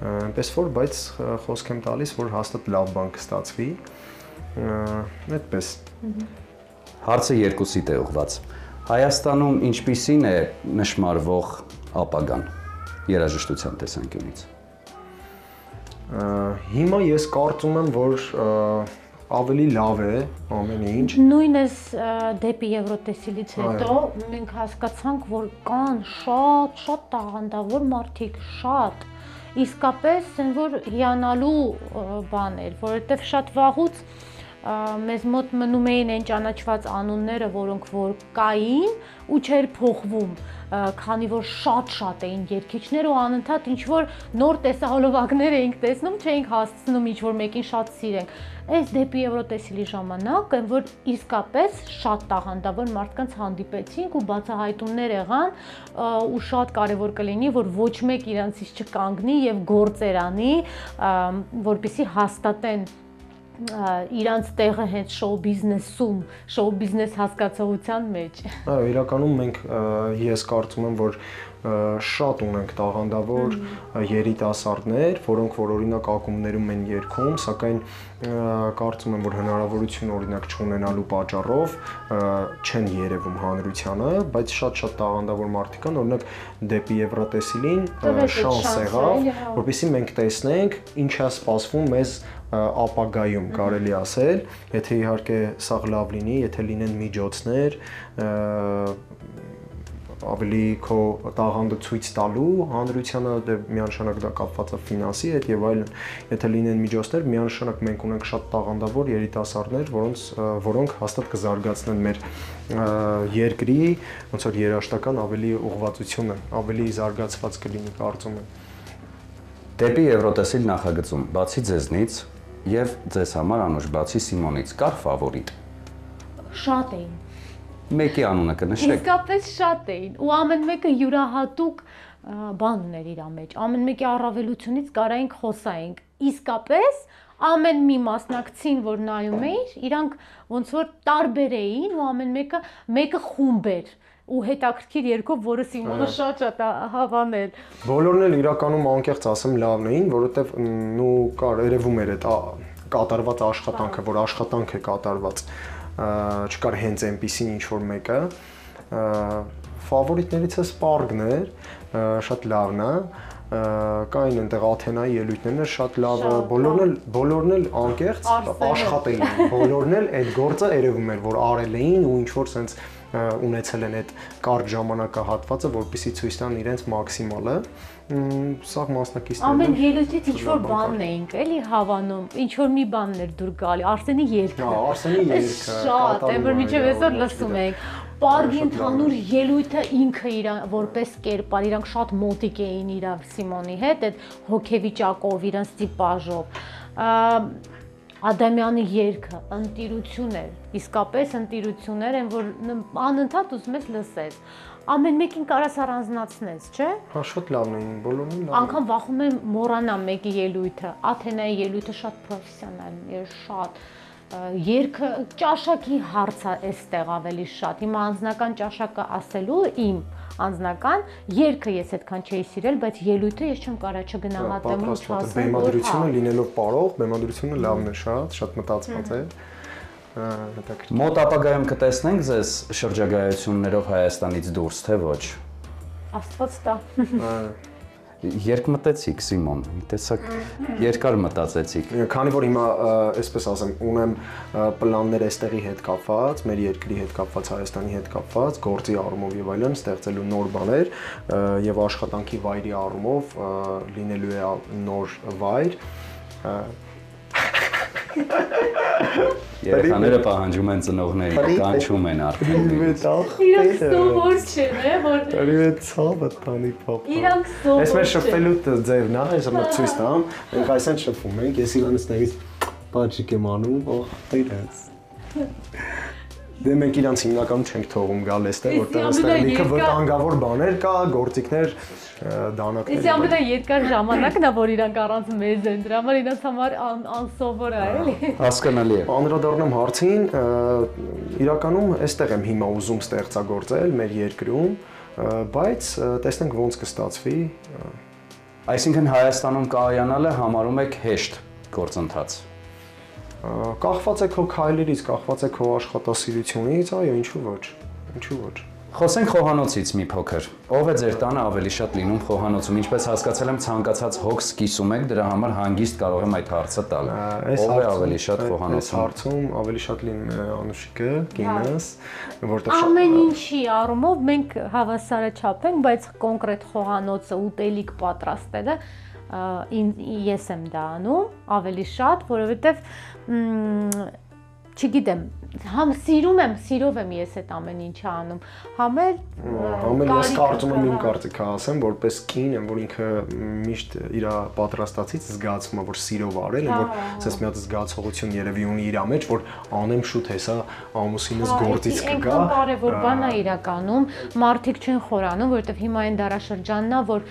այնպես որ, բայց խոսք եմ տալիս, որ հաստատ լավ բան կստացվի, այդպես։ Հարցը երկուսիդ է ուղղված։ Հայաստանում ինչպիսին է նշмарվող ապագան երաժշտության տեսանկյունից։ Հիմա ես կարծում եմ, որ ավելի լավ է ամեն ինչ։ Նույնս դեպի Եվրոտեսիլից հետո մենք հասկացանք, որ կան շատ տաղանդավոր մարդիկ, շատ իսկապես այն որ հիանալու բան էր, որովհետև շատ վաղուց մեզ մոտ մնում էին այն ճանաչված անունները, որոնք որ կային ու չէր փոխվում, քանի որ շատ էին երգիչներ ու անընդհատ ինչ որ նոր տեսահոլովակներ էինք տեսնում, չէինք հասցնում ինչ որ մեկին շատ սիրենք։ Այս դեպի Եվրոտեսիլի ժամանակ այն որ իսկապես շատ տաղանդավոր մարդկանց հանդիպեցինք ու բացահայտումներ եղան ու շատ կարևոր կլինի որ ոչ մեկ իրանցից չկանգնի եւ գործեր անի, որպեսզի հաստատեն իրանց տեղը հենց շոու բիզնեսում, շոու բիզնես հասկացողության մեջ։ Այո, իրականում մենք ես կարծում եմ, որ շատ ունենք տաղանդավոր երիտասարդներ, որոնք որ օրինակ ակումբներում են երգում, սակայն կարծում եմ, որ հնարավորություն օրինակ չունենալու պատճառով չեն երևում հանրությանը, բայց շատ տաղանդավոր մարդիկ կան, օրինակ դեպի Եվրոտեսիլին շանս եղավ, որպեսզի մենք տեսնենք ինչ է սպասվում մեզ ապագայում կարելի ասել, եթե իհարկե սա լավ լինի, եթե լինեն միջոցներ, ավելի քո տաղանդը ցույց տալու հանրությանը, դե միանշանակ դա կապված է ֆինանսի հետ եւ այլն, եթե լինեն միջոցներ, միանշանակ մենք ունենք շատ տաղանդավոր երիտասարդներ, որոնք հաստատ կզարգացնեն մեր երկրի ոնց որ երաժշտական ավելի ուղղվածությունը, ավելի զարգացված կլինի, կարծում եմ։ Դեպի Եվրոտեսիլ նախագծում, բացի ձեզնից եւ ձեզ համար անուշ, բացի Սիմոնից, կար ֆավորիտ։ Շատ էին։ Մեկի անունը կնշեք։ Իսկապես շատ էին ու ամեն մեկը յուրահատուկ բան ուներ իր մեջ։ Ամեն մեկի առավելությունից կարայինք խոսայինք։ Իսկապես ամեն մի մասնակցին, որ նայում էիր, իրանք ոնց որ տարբեր էին ու ամեն մեկը խումբ էր ու հետաքրքիր երկով, որը Սիմոնը շատ հավանել։ Բոլորն էլ իրականում անկեղծ ասեմ լավն էին, որովհետև նու կար երևում էր այդ կատարված աշխատանքը, որ աշխատանք է կատարված, չկար հենց այնպիսին ինչ որ մեկը։ Ֆավորիտներից Սպարգն էր, շատ լավն է, կային այնտեղ Աթենայի ելույթներն էր շատ լավը, բոլորն էլ անկեղծ աշխատել էին, բոլորն էլ այդ գործը երևում էր, որ արել էին ու ինչ որ sense ունեցել են այդ կարճ ժամանակահատվածը, որպեսզի ցույց տան իրենց մաքսիմալը։ Սա մասնակիցներն ամեն ելույթից ինչ որ բանն էինք էլի հավանում, ինչ որ մի բանն էր դուր գալի, Արսենի երգը։ Արսենի երգը շատ, որ մինչև այսօր լսում ենք։ Պարգի ընդհանուր ելույթը ինքը իր որպես կերպար, իրանք շատ մոտիկ էին իր Սիմոնի հետ, այդ հոգեվիճակով, իրանց տիպաժով։ Ադամյանի երգը ընտիրություն էր, իսկապես ընտիրություն էր, որ անընդհատ ուզում ես լսես։ Ամեն մեկին կարաս առանձնացնես, չէ՞։ Հա, շատ լավն էին, բոլորն լավ։ Անկամ վախում եմ մոռանամ մեկի ելույթը, Աթենայի ելույթը շատ պրոֆեսիոնալ էր, շատ երգը ճաշակի հարց է այստեղ ավելի շատ։ Հիմա անձնական ճաշակը ասելու իմ անձնական երգը ես այդքան չէի սիրել, բայց ելույթը ես չեմ կարա չգնահատեմ ու չասեմ, որ բեմադրությունը լինելով պարող, բեմադրությունը լավն է, շատ մտածված է։ Մոտ ապագայում կտեսնենք ձեզ շրջագայություններով Հայաստանից դուրս, թե ոչ։ Աստված տա։ Երկ մտեցիք Սիմոն, տեսակ երկար մտածեցիք։ Քանի որ հիմա, այսպես ասեմ, ունեմ պլաններ այստեղի հետ կապված, մեր երկրի հետ կապված, Հայաստանի հետ կապված, գործի առումով եւ այլն, ստեղծելու նոր բաներ եւ աշխատանքի վայրի առումով լինելու է նոր վայր։ Երեխաները պահանջում են ծնողներին, կանչում են արդեն։ Իրանք սովոր չեն, որ Արիվեց ցավը տանի պապա։ Իրանք սովոր չեն։ Այս մեր շփվելու ձևն է, այս մը ցույց տամ, մենք այսպես շփվում ենք, ես իրանից նայից պաճիկ եմ անում, իրենց։ Դե մենք իրանց հիմնականում չենք թողում գալ այստեղ, որտեղ այստեղ լիքը վտանգավոր բաներ կա, գործիքներ, դանակներ։ Իսկ ամենաերկար ժամանակն է, որ իրանք առանց մեզ են, դրա համար իրանց համար անսովոր է, էլի։ Հասկանալի է։ Անդրադառնամ հարցին, իրականում այստեղ եմ հիմա ուզում ստեղծագործել մեր երկրում, բայց տեսնենք ոնց կստացվի։ Այսինքն Հայաստանում կայանալը համարում եք հեշտ գործընթաց։ Կախված է քո քայլերից, կախված է քո աշխատասիրությունից, այո, ինչու ոչ, ինչու ոչ։ Խոսենք խոհանոցից մի փոքր։ Ով է ձեր տանը ավելի շատ լինում խոհանոցում, ինչպես հասկացել եմ, ցանկացած հոգս կիսում եք, դրա համար հանգիստ կարող եմ այդ հարցը տալ։ Ով է ավելի շատ խոհանոցում։ Այս հարցում ավելի շատ լինում է Անուշիկը, կինս, որտեղ ամեն ինչի առումով մենք հավասարաչափ ենք, բայց կոնկրետ խոհանոցը ուտելիք պատրաստելը ես եմ դա անում ավելի շատ, որովհետև չգիտեմ, համ սիրով եմ ես այդ ամեն ինչը անում, համ էլ ես կարծում եմ իմ կարծիքը ասեմ, որպես կին եմ, որ ինքը միշտ իր պատրաստածից զգացում է, որ սիրով արել է, որ ասես մի հատ զգացողություն երևի ունի իր մեջ, որ անեմ շուտ հեսա ամուսինս գործից կգա։ Այնքան կարևոր բան է իրականում, մարդիկ չեն խորանում, որովհետև հիմա այն դարաշրջանն է, որ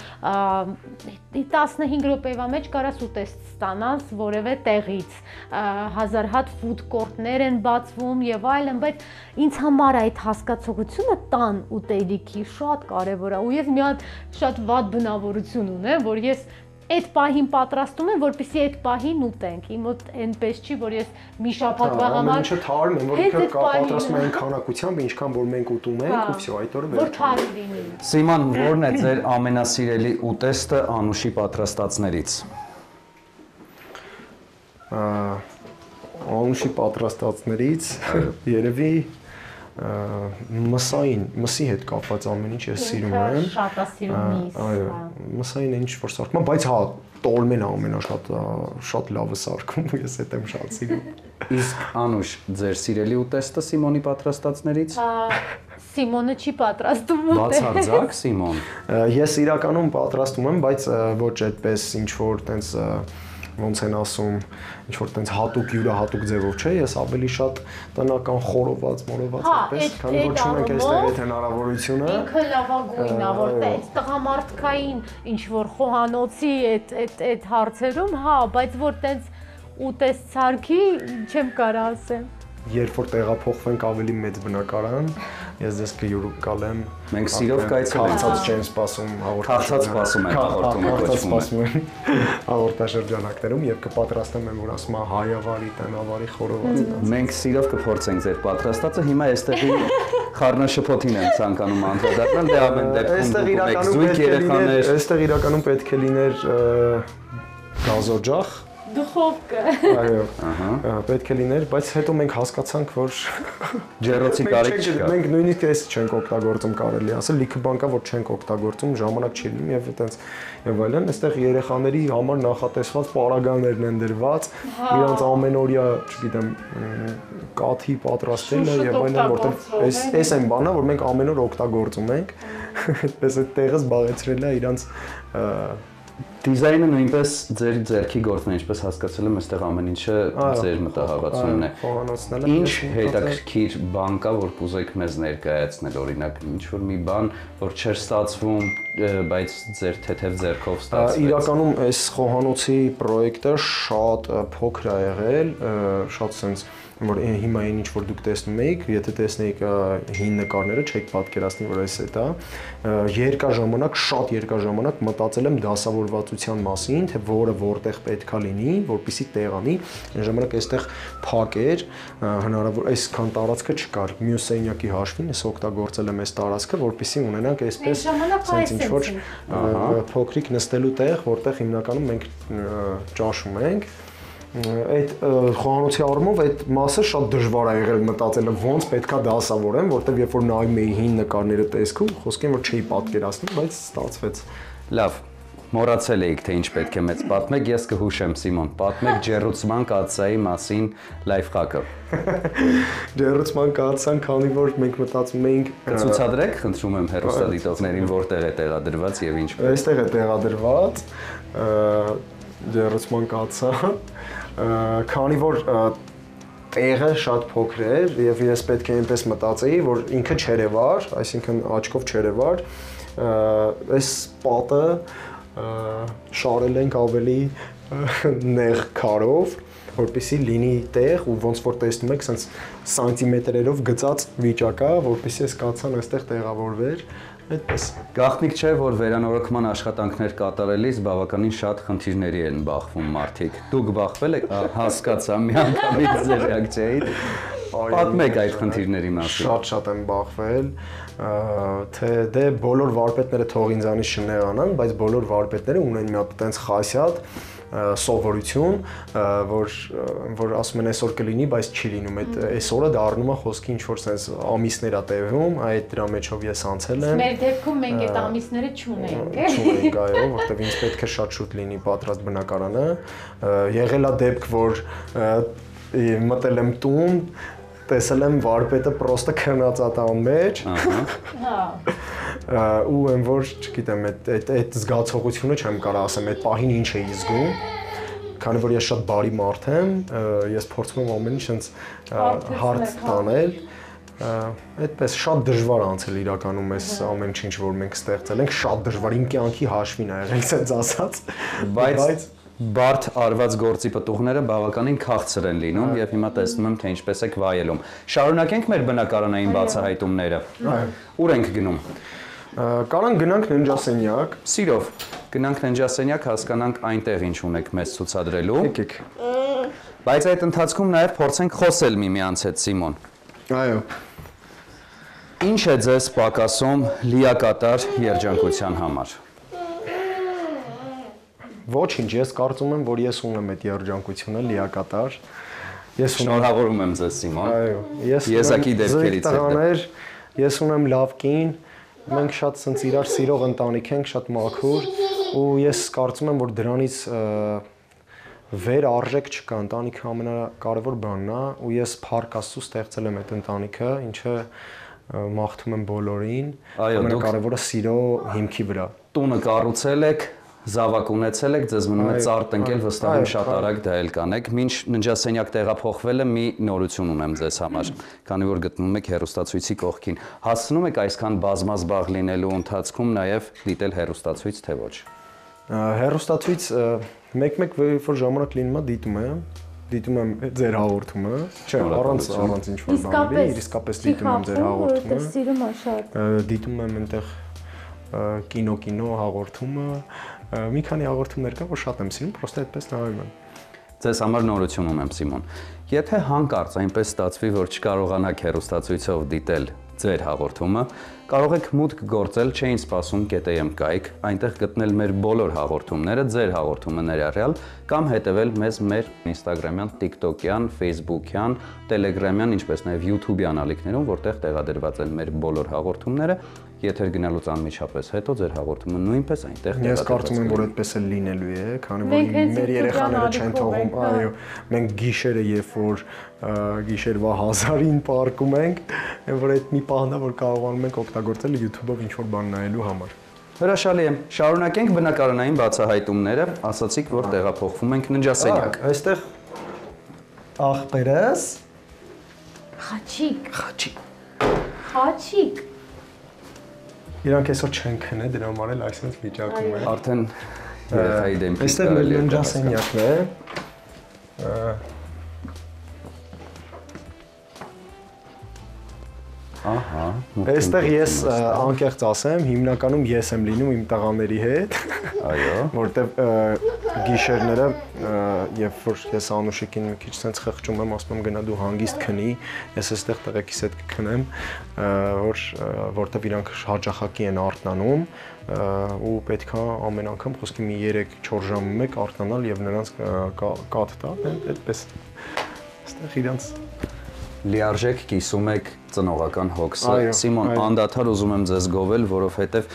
15 րոպեվա մեջ կարաս ուտեստ ստանաս որևէ տեղից, 1000 հատ ֆուդ կորտներ են բացվում եւ այլն, բայց ինձ համար այդ հասկացողությունը տան ուտելիքի շատ կարևոր է, ու ես մի հատ շատ վատ բնավորություն ունեմ, որ ես այդ պահին պատրաստում եմ, որպեսզի այդ պահին ուտենք։ Իմ մոտ այնպես չի, որ ես մի շաբաթվա համար ինչը թարմ եմ, որ ինքը պատրաստում են քանակությամբ, ինչքան որ մենք ուտում ենք, ու վсё, այդ օրը որ թարմ լինի։ Սիման, ո՞րն է ձեր ամենասիրելի ուտեստը Անուշի պատրաստածներից։ Անուշի պատրաստածներից երևի մսի հետ կապված ամեն ինչ ես սիրում եմ։ Շատ է սիրում ես։ Այո, մսային ինչ որ սարքում, բայց հա, տոլմեն շատ լավ է սարքում, ես այդ եմ շատ սիրում։ Իսկ Անուշ, ձեր սիրելի ուտեստը Սիմոնի պատրաստածներից։ Սիմոնը չի պատրաստում ուտել։ Բացարձակ Սիմոն։ Ես իրականում պատրաստում եմ, բայց ոչ այդպես ինչ որ տենց ոնց են ասում, ինչ որ տենց հատուկ յուրահատուկ ձևով չէ, ես ավելի շատ տնական խորոված, մորոված այդպես, քանի որ չունենք այստեղ այդ հնարավորությունը։ Ինքը լավագույնն է, որ տես տղամարդկային ինչ որ խոհանոցի այդ հարցերում, հա, բայց որ տենց ուտես ցարքի չեմ կարող ասեմ։ Երբ որ տեղափոխվենք ավելի մեծ բնակարան, ես ձեզ կյուրուկալեմ։ Մենք սիրով կայցելենք։ Քաղցած չեն սպասում Քաղցած սպասում են հաղորդաշրջանակներում եւ կպատրաստեմ եմ, որ ասում է հայավարի, տնավարի, խորովածի։ Մենք սիրով կփորձենք ձեր պատրաստածը, հիմա այստեղի խառնաշփոթին եմ ցանկանում անդրադառնալ, դե ամեն դեպքում զույգ երեխաներ, այստեղ իրականում պետք է լիներ գազօջախ Դուխովկա։ Այո, պետք է լիներ, բայց հետո մենք հասկացանք, որ ջեռոցի կարիք չկա։ Մենք նույնիսկ էս չենք օգտագործում, կարելի ասել, լիքը բան կա, որ չենք օգտագործում, ժամանակ չի լինում եւ այտենց եւ այլն, այստեղ երեխաների համար նախատեսված պարագաներն են դրված, իրանց ամենօրյա, չգիտեմ, կաթի պատրաստելը եւ այլն, որտեղ էս այն բանը, որ մենք ամեն օր օգտագործում ենք, այդպես այդ տեղը զբաղեցրել է իրանց Դիզայնը նույնպես ձեր ձեռքի գործն է, ինչպես հասկացել եմ, այստեղ ամեն ինչը ձեր մտահղացումն է։ Ինչ հետաքրքիր բան կա, որ կուզեք մեզ ներկայացնել, օրինակ, ինչ որ մի բան, որ չէր ստացվում, բայց ձեր թեթև ձեռքով ստացվեց։ Իրականում այս խոհանոցի պրոյեկտը շատ փոքր է եղել, շատ sense որ հիմա այն ինչ որ դուք տեսնում եք, եթե տեսնեիք հին նկարները, չեք պատկերացնի, որ այս է դա։ Երկար ժամանակ, շատ երկար ժամանակ մտածել եմ դասավորվածության մասին, թե որը որտեղ պետքա լինի, որպեսզի տեղանի։ Այն ժամանակ այստեղ փակ էր, հնարավոր այսքան տարածքը չկար։ Մյուս սենյակի հաշվին ես օգտագործել եմ այս տարածքը, որպեսզի ունենանք այսպես ինչ որ փոքրիկ նստելու տեղ, որտեղ հիմնականում մենք ճաշում ենք։ Այդ խոհանոցի առումով այդ մասը շատ դժվար է եղել մտածելը ոնց պետքա դասավորեմ, որտեղ երբ որ նայում էի հին նկարները տեսքում, խոսքին որ չէի պատկերացնում, բայց ստացվեց։ Լավ, մոռացել էիք թե ինչ պետք է մեծ պատմեք, ես կհուշեմ Սիմոն, պատմեք ջեռուցման կաթսայի մասին լայֆխակը։ Ջեռուցման կաթսան, քանի որ մենք մտածում էինք կցուցադրեք, խնդրում եմ հեռուստադիտողներին, որտեղ է տեղադրված եւ ինչպես։ Այստեղ է տեղադրված ջեռուցման կաթսան, քանի որ տեղը շատ փոքր էր եւ ես պետք է այնպես մտածեի, որ ինքը չերևար, այսինքն աչքով չերևար, այս պատը շարել ենք ավելի նեղ քարով, որպեսզի լինի տեղ ու ոնց որ տեսնում եք, sense սանտիմետրերով գծած վիճակա, որպեսզի այս կաթսան այստեղ տեղավորվեր, այդպես։ Գաղտնիք չէ, որ վերանորոգման աշխատանքներ կատարելիս բավականին շատ խնդիրների են բախվում մարդիկ։ Դուք բախվել եք, հասկացա, միանգամից ձեր ռեակցիայից։ Պատմեք այդ խնդիրների մասին։ Շատ եմ բախվել, թե դե բոլոր վարպետները թող ինձանից չնեղանան, բայց բոլոր վարպետները ունեն մի հատ տենց խասյատ սովորություն, որ ասում են այսօր կլինի, բայց չի լինում։ Այս օրը դառնում է խոսքի ինչ որ sense ամիսներ է տևում, այդ դրա մեջով ես անցել եմ։ Մեր դեպքում մենք այդ ամիսները չունենք, Չունենք, այո, որտեղ ինձ պետք է շատ շուտ լինի պատրաստ բնակարանը։ Եղել է դեպք, որ մտել եմ տուն, տեսել եմ վարպետը պրոստը քնած ատան մեջ։ Ու եմ որ, չգիտեմ, այդ զգացողությունը չեմ կարող ասեմ, այդ պահին ինչ էի զգում։ Քանի որ ես շատ բարի մարդ եմ, ես փորձում եմ ամեն ինչ հենց հարթ տանել։ Այդպես շատ դժվար անցել իրականում այս ամեն ինչ որ մենք ստեղծել ենք, շատ դժվար իմ կյանքի հաշվին ա եղել, ասենց ասած, բայց բարդ արված գործի պտուղները բավականին քաղցր են լինում եւ հիմա տեսնում եմ թե ինչպես եք վայելում։ Շարունակենք մեր բնակարանային բացահայտումները։ Ուր ենք գնում։ Կարան գնանք ննջասենյակ։ Սիրով, գնանք ննջասենյակ, հասկանանք այնտեղ ինչ ունեք մեզ ցուցադրելու։ Եկեք։ Բայց այդ ընթացքում նաեւ փորձենք խոսել միմյանց հետ, Սիմոն։ Այո։ Ինչ է ձեզ պակասում լիակատար երջանկության համար։ Ոչինչ, ես կարծում եմ, որ ես ունեմ այդ երջանկությունը լիակատար։ Շնորհավորում եմ ձեզ, Սիմոն։ Այո, Եզակի դեպքերից եք։ Ես ունեմ լավ կին, մենք շատ ցած իրար սիրող ընտանիք ենք, շատ մաքուր, ու ես կարծում եմ, որ դրանից վեր արժեք չկա, ընտանիքը ամենակարևոր բանն է, ու ես փառք Աստծո ստեղծել եմ այդ ընտանիքը, ինչը մաղթում եմ բոլորին, ամենակարևորը սիրո հիմքի վրա։ Տունը կառուցել եք, զավակ ունեցել եք, ձեզ մնում է ծառ տնկել, վստահ եմ շատ արագ դա էլ կանեք։ Մինչ ննջասենյակ տեղափոխվելը մի նորություն ունեմ ձեզ համար, քանի որ գտնվում եք հեռուստացույցի կողքին։ Հասցնում եք այսքան բազմազբաղ լինելու ընթացքում նաև դիտել հեռուստացույց, թե ոչ։ Հեռուստացույց մեկ-մեկ որ ժամանակ լինում է դիտում եմ ձեր հաղորդումը, չէ, առանց ինչ-որ բաների, իսկապես դիտում եմ ձեր հաղորդումը։ Սիրում եմ շատ։ Դիտում եմ այնտեղ կինո հաղորդումը, մի քանի հաղորդումներ կա, որ շատ եմ սիրում, պրոստը այդպես նայում եմ։ Ձեզ համար նորություն ունեմ, Սիմոն։ Եթե հանկարծ այնպես ստացվի, որ չկարողանաք հեռուստացույցով դիտել ձեր հաղորդումը, կարող եք մուտք գործել չէին սպասում KTM կայք, այնտեղ գտնել մեր բոլոր հաղորդումները, ձեր հաղորդումը ներառյալ, կամ հետևել մեզ մեր Instagram-յան, TikTok-յան, Facebook-յան, Telegram-յան, ինչպես նաև YouTube-յան ալիքներում, որտեղ տեղադրված են մեր բոլոր հաղորդումները, եթեր գնալուց անմիջապես հետո ձեր հաղորդումը նույնպես այնտեղ Ես կարծում եմ, որ այդպես էլ լինելու է, քանի որ մեր երեխաները չեն թողում, այո, մենք գիշերը երբ որ գիշերվա 1000-ին պարկում ենք, այն որ այդ մի պահն է, որ կարողանում ենք օգտագործել YouTube-ով ինչ-որ բան նայելու համար։ Հրաշալի է։ Շարունակենք բնակարանային բացահայտումները, ասացիք, որ տեղափոխվում ենք ննջասենյակ։ Այստեղ աղբերս Խաչիկ։ Իրանք այսօր չեն քնե, դրա համար էլ այսպես վիճակում են։ Արդեն երեխայի դեմքից Այստեղ մեր ննջասենյակն է։ Ահա։ Այստեղ ես անկեղծ ասեմ, հիմնականում ես եմ լինում իմ տղաների հետ։ Այո։ Որտեվ գիշերները երբ որ ես Անուշիկին մի քիչ sense խղճում եմ, ասում եմ գնա դու հանգիստ քնի, ես այստեղ տղեկիս հետ կքնեմ, որտեվ իրանք հաճախակի են արթնանում ու պետքա ամեն անգամ խոսքի մի 3-4 ժամը մեկ արթնանալ եւ նրանց կաթ տալ, այդպես։ Այստեղ իրանց Լիարժեք կիսում եք ծնողական հոգսը։ Սիմոն, անդադար ուզում եմ ձեզ գովել, որովհետև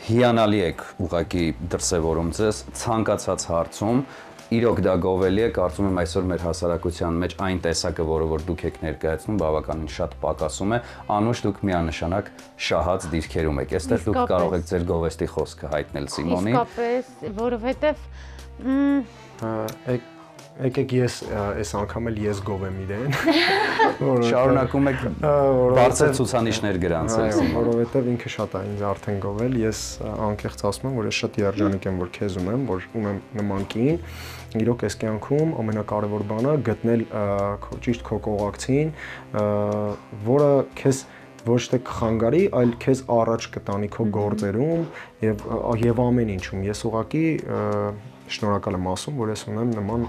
հիանալի եք ուղակի դրսևորում ձեզ ցանկացած հարցում։ Իրոք դա գովելի է, կարծում եմ այսօր մեր հասարակության մեջ այն տեսակը, որը որ դուք եք ներկայացնում, բավականին շատ պակասում է։ Անուշ դուք միանշանակ շահած դիրքերում եք։ Այստեղ դուք կարող եք ձեր գովեստի խոսքը հայտնել Սիմոնին։ Իսկապես, որովհետև եկեք ես այս անգամ էլ ես գովեմ իրեն։ Շարունակում եք բարձր ցուցանիշներ գրանցել, որովհետև ինքը շատ է ինձ արդեն գովել։ Ես անկեղծ ասում եմ, որ ես շատ երջանիկ եմ, որ քեզ ունեմ, որ ունեմ նման կին։ Իրոք այս կյանքում ամենակարևոր բանը գտնել ճիշտ քո կողակցին, որը քեզ ոչ թե կխանգարի, այլ քեզ առաջ կտանի քո գործերում եւ ամեն ինչում։ Ես ուղղակի շնորհակալ եմ ասում, որ ես ունեմ նման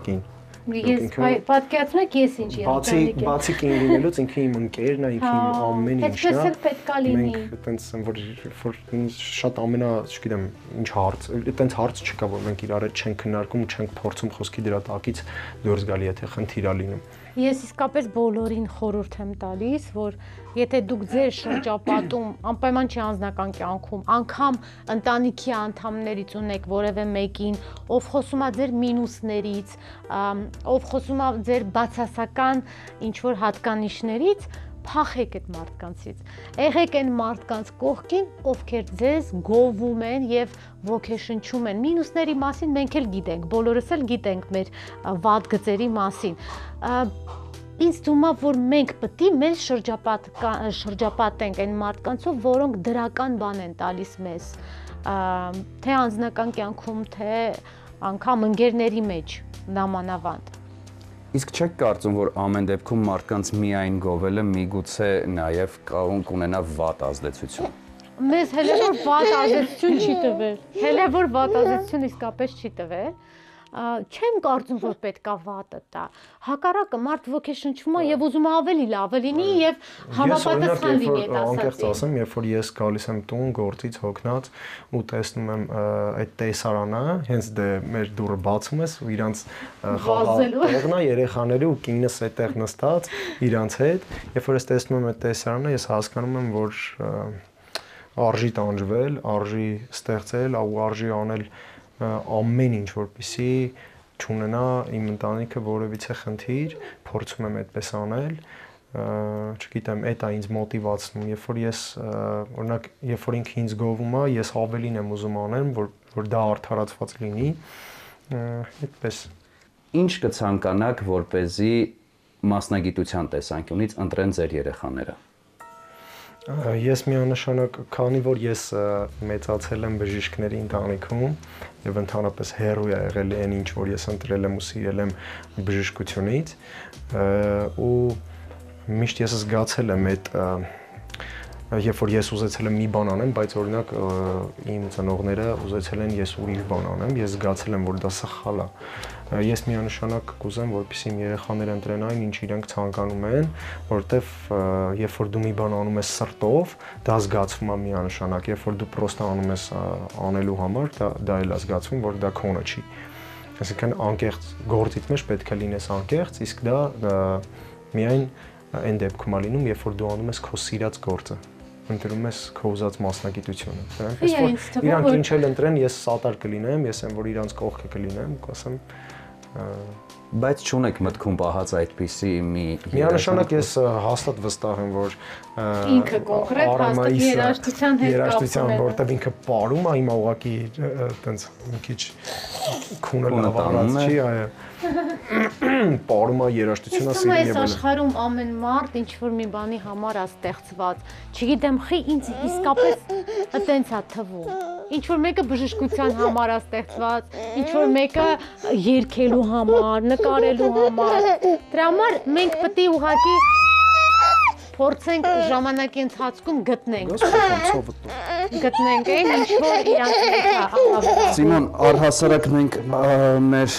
կին։ Ես պատկերացնեք ես ինչ երջանիկ եմ։ Բացի կին լինելուց ինքը իմ ընկերն է, ինքը իմ ամեն ինչն է։ Այդպես էլ պետք է լինի։ Մենք այտենց որ շատ ամենա, չգիտեմ, ինչ հարց, այտենց հարց չկա, որ մենք իրար հետ չենք քննարկում, չենք փորձում խոսքի դրա տակից դուրս գալ, եթե խնդիր է լինում։ Ես իսկապես բոլորին խորհուրդ եմ տալիս, որ եթե դուք ձեր շրջապատում անպայման չի անձնական կյանքում, անգամ ընտանիքի անդամներից ունեք որևէ մեկին, ով խոսում է ձեր մինուսներից, ով խոսում է ձեր բացասական ինչ-որ հատկանիշներից, փախեք այդ մարդկանցից։ Եղեք այն մարդկանց կողքին, ովքեր ձեզ գովում են եւ ոգեշնչում են։ Մինուսների մասին մենք էլ գիտենք, բոլորս էլ գիտենք մեր վատ գծերի մասին։ Ինձ թվում է, որ մենք պետք է մեր շրջապատենք այն մարդկանցով, որոնք դրական բան են տալիս մեզ, թե անձնական կյանքում, թե անգամ ընկերների մեջ նամանավանդ։ Իսկ չեք կարծում, որ ամեն դեպքում մարդկանց միայն գովելը միգուցե նաև կարող կունենա վատ ազդեցություն։ Մեզ հələ որ վատ ազդեցություն չի տվել։ Հələ որ վատ ազդեցություն իսկապես չի տվել։ Չեմ կարծում, որ պետքա վատը տա։ Հակառակը մարդ ոգեշնչվում է եւ ուզում է ավելի լավը լինի եւ համապատասխան լինի այդ անկեղծ ասեմ, երբ որ ես գալիս եմ տուն գործից հոգնած ու տեսնում եմ այդ տեսարանը, հենց դե մեր դուռը բացում ես ու իրանց խաղաղ երեխաները ու կինս այդտեղ նստած իրանց հետ, երբ որ ես տեսնում եմ այդ տեսարանը, ես հասկանում եմ, որ արժի տանջվել, արժի ստեղծել, ու արժի անել ամեն ինչ, որպեսզի չունենա իմ ընտանիքը որևիցե խնդիր, փորձում եմ այդպես անել, չգիտեմ, դա ինձ մոտիվացնում, երբ որ ես օրինակ, երբ որ ինքը ինձ գովում է, ես ավելին եմ ուզում անել, որ դա արդարացված լինի, այդպես։ Ինչ կցանկանաք, որպեսզի մասնագիտության տեսանկյունից ընտրեն ձեր երեխաները։ Ես միանշանակ, քանի որ ես մեծացել եմ բժիշկների ընտանիքում եւ ընդհանրապես հեռու է եղել այն ինչ որ ես ընտրել եմ ու սիրել եմ բժշկությունից ու միշտ ես զգացել եմ այդ երբ որ ես ուզեցել եմ մի բան անեմ, բայց օրինակ իմ ծնողները ուզեցել են ես ուրիշ բան անեմ, ես զգացել եմ որ դա սխալ է։ Ես միանշանակ կուզեմ, որպեսզի իմ երեխաները ընտրեն այն, ինչ իրենք ցանկանում են, որովհետև երբ որ դու մի բան անում ես սրտով, դա զգացվում է միանշանակ, երբ որ դու պրոստը անում ես անելու համար, դա էլ է զգացվում, որ դա քոնը չի։ Այսինքն անկեղծ գործիդ մեջ պետք է լինես անկեղծ, իսկ դա միայն այն դեպքում է լինում, երբ որ դու անում ես քո սիրած գործը, ընտրում ես քո ուզած մասնագիտությունը։ Դրանից որ իրանք ինչ էլ ընտրեն, ես սատար կլինեմ, ես եմ որ իրանց կողքը կլինեմ, կասեմ բայց չունեք մտքում պահած այդպիսի մի միանշանակ ես հաստատ վստահ եմ, որ ինքը կոնկրետ հաստատ երաժշտության հետ կապվում է, որտեղ ինքը ապարում է, հիմա ուղղակի այտենց մի քիչ քունը լավ առած չի, այո։ Ապարում է երաժշտությունը սիրում եմ։ Այս աշխարհում ամեն մարդ ինչ որ մի բանի համար է ստեղծված։ Չգիտեմ, խի ինձ իսկապես այտենց է թվում։ Ինչ որ մեկը բժշկության համար է ստեղծված, ինչ որ մեկը երգելու համար, նկարելու համար։ Դրա համար մենք պետք է ուղղակի փորձենք ժամանակի ընթացքում գտնենք այն ինչ որ իրանց մեջ է։ Սիմոն, առհասարակ մենք մեր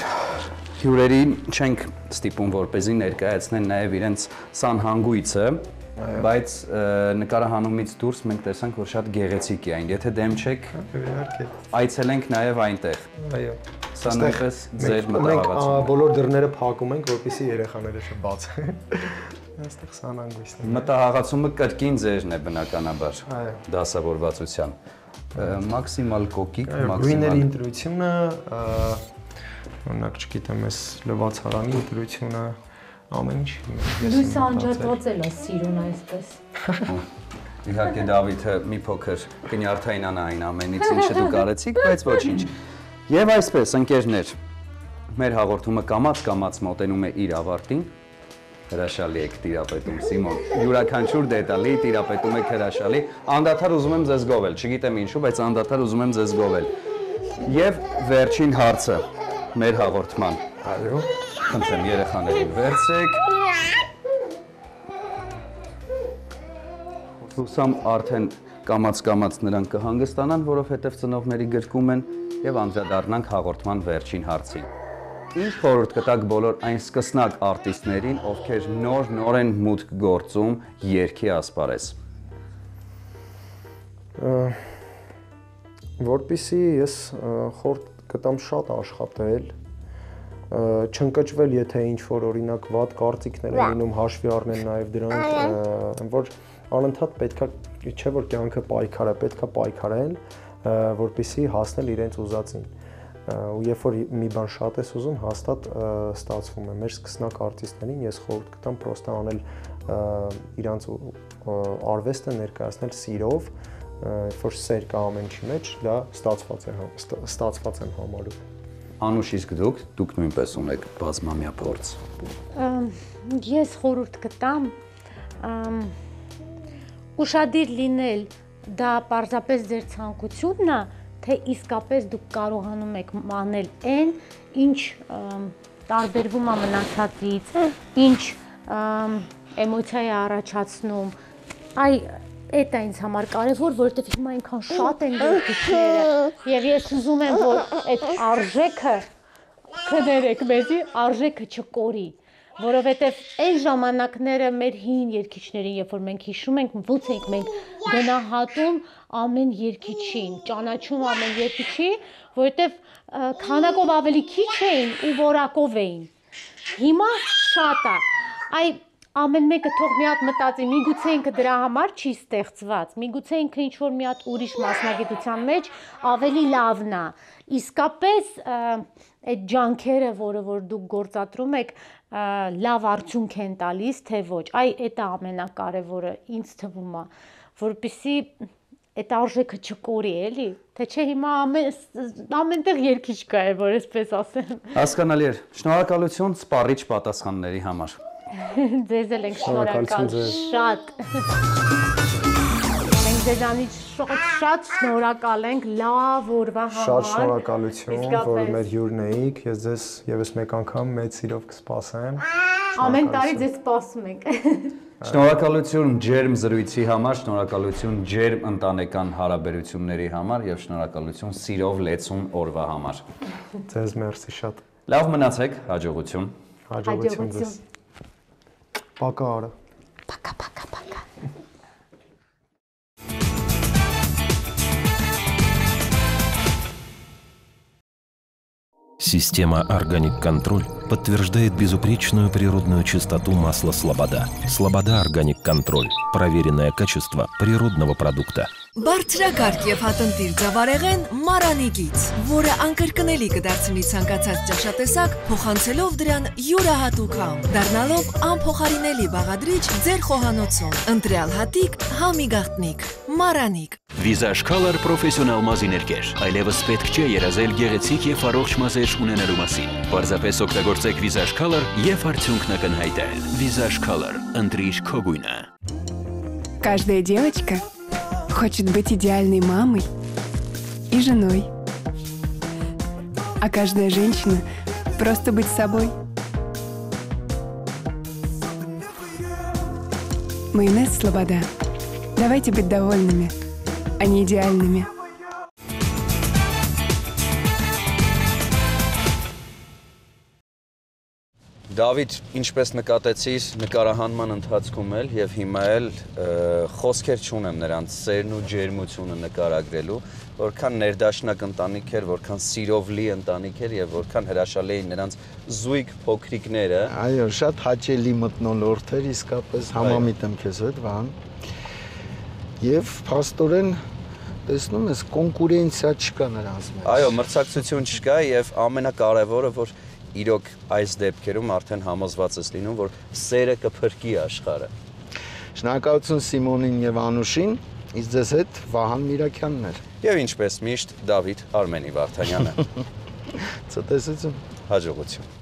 հյուրերին չենք ստիպում որպեսզի ներկայացնեն նաև իրենց սանհանգույցը, բայց նկարահանումից դուրս մենք տեսանք, որ շատ գեղեցիկ է այն, եթե դեմ չեք, այցելենք նաև այնտեղ։ Այո։ Սա նույնպես ձեր մտահղացումն է։ Բոլոր դռները փակում ենք, որպեսզի երեխաները չբացեն։ Այստեղ սանհանգույցն է։ Մտահղացումը կրկին ձերն է բնականաբար դասավորվածության։ Մաքսիմալ կոկիկ, գույների ընտրությունը, օրինակ չգիտեմ, այս լվացարանի ընտրությունը, ամեն ինչ։ Լույսը անջատված էլ է սիրուն այսպես։ Իհարկե Դավիթը մի փոքր կնյարդայնանա այն ամենից, ինչը դուք արեցիք, բայց ոչինչ։ Եվ այսպես, ընկերներ, մեր հաղորդումը կամաց մոտենում է իր ավարտին։ Հրաշալի եք տիրապետում, Սիմոն։ Յուրաքանչյուր դետալի տիրապետում եք հրաշալի։ Անդադար ուզում եմ ձեզ գովել, չգիտեմ ինչու, բայց անդադար ուզում եմ ձեզ գովել։ Եվ վերջին հարցը մեր հաղորդման։ Այո։ Խնդրեմ երեխաներին վերցրեք։ Հուսամ արդեն կամաց նրանք կհանգստանան, որովհետև ծնողների գրկում են եւ անդրադառնանք հաղորդման վերջին հարցին։ Ինչ խորհուրդ կտաք բոլոր այն սկսնակ արտիստներին, ովքեր նոր են մուտք գործում երգի ասպարեզ։ Որպեսզի ես խորհուրդ կտամ շատ աշխատել, չընկճվել, եթե ինչ-որ օրինակ վատ կարծիքներ են լինում, հաշվի առնել նաև դրանք, որ անընդհատ պետքա, չէ որ կյանքը պայքար է, պետքա պայքարել, որպեսզի հասնել իրենց ուզածին։ Ու երբ որ մի բան շատ ես ուզում, հաստատ ստացվում է։ Մեր սկսնակ արտիստներին ես խորհուրդ կտամ պրոստը անել իրանց արվեստը ներկայացնել սիրով, որ սեր կա ամեն ինչի մեջ, դա ստացված են համարում։ Անուշ, իսկ դուք նույնպես ունեք բազմամյա փորձ։ Ես խորհուրդ կտամ ուշադիր լինել, դա պարզապես ձեր ցանկությունն է, թե իսկապես դուք կարողանում եք անել այն, ինչ տարբերվում է մնացածից, ինչ էմոցիա է առաջացնում։ Այդ է ինձ համար կարևոր, որովհետև հիմա այնքան շատ են դեպքերը, եւ ես ուզում եմ, որ այդ արժեքը կներեք մեզի, արժեքը չկորի, որովհետև այն ժամանակները մեր հին երգիչներին, երբ որ մենք հիշում ենք, ոնց ենք մենք գնահատում ամեն երգիչին, ճանաչում ամեն երգիչի, որովհետև քանակով ավելի քիչ էին ու որակով էին։ Հիմա շատ է։ Ամեն մեկը թող մի հատ մտածի, միգուցե ինքը դրա համար չի ստեղծված, միգուցե ինքը ինչ-որ մի հատ ուրիշ մասնագիտության մեջ ավելի լավն է։ Իսկապես այդ ջանքերը, որ դուք գործադրում եք, լավ արդյունք են տալիս, թե ոչ։ Այդ է ամենակարևորը, ինձ թվում է, որպեսզի այդ արժեքը չկորի, էլի, թե չէ հիմա ամենտեղ երգիչ կա է, որ այսպես ասեմ։ Հասկանալի էր։ Շնորհակալություն սպառիչ պատասխանների համար։ Ձեզ էլ ենք շնորհակալ շատ։ Մենք ձեզանից շատ շնորհակալ ենք լավ օրվա համար։ Շատ շնորհակալություն, որ մեր հյուրն էիք։ Ես ձեզ եւս մեկ անգամ մեծ սիրով կսպասեմ։ Ամեն տարի ձեզ սպասում ենք։ Շնորհակալություն ջերմ զրույցի համար, շնորհակալություն ջերմ ընտանեկան հարաբերությունների համար եւ շնորհակալություն սիրով լեցուն օրվա համար։ Ձեզ մերսի շատ։ Լավ մնացեք, հաջողություն։ Հաջողություն ձեզ։ Пока, Ара. Пока. Система Organic Control подтверждает безупречную природную чистоту масла Слобода. Слобода Organic Control. Проверенное качество природного продукта. Բարձրակարգ եւ հատնտիր ձավարեղեն Մարանիկից, որը անկրկնելի կդարձնի ցանկացած ճաշատեսակ, փոխանցելով դրան յուրահատուկ համ, դառնալով անփոխարինելի բաղադրիչ ձեր խոհանոցում։ Ընտրյալ հատիկ, համի գաղտնիք, Մարանիկ։ Visage Color պրոֆեսիոնալ մազիներկեր, այլևս պետք չէ երազել գեղեցիկ եւ առողջ մազեր ունենալու մասին։ Պարզապես օգտագործեք Visage Color եւ արդյունքն ակնհայտ է։ Visage Color, ընտրիր քո գույնը։ Каждая девочка хочет быть идеальной мамой и женой. А каждая женщина просто быть собой. Майонез Слобода. Давайте быть довольными, а не идеальными. Դավիթ, ինչպես նկատեցիր նկարահանման ընթացքում էլ եւ հիմա էլ խոսքեր չունեմ նրանց սերն ու ջերմությունը նկարագրելու, որքան ներդաշնակ ընտանիք էր, որքան սիրով լի ընտանիք էր եւ որքան հրաշալի էին նրանց զույգ փոքրիկները։ Այո, շատ հաճելի մթնոլորտ էր, իսկապես համամիտ եմ քեզ հետ, Վահան։ Եվ փաստորեն տեսնում ես կոնկուրենցիա չկա նրանց մեջ։ Այո, մրցակցություն չկա եւ ամենակարևորը, որ իրոք այս դեպքերում արդեն համոզված ես լինում, որ սերը կփրկի աշխարհը։ Շնորհակալություն Սիմոնին եւ Անուշին, իսկ ձեզ հետ Վահան Միրաքյանն էր։ Եվ ինչպես միշտ Դավիթ Արմենի Վարդանյանը։ Ցտեսություն։ Հաջողություն։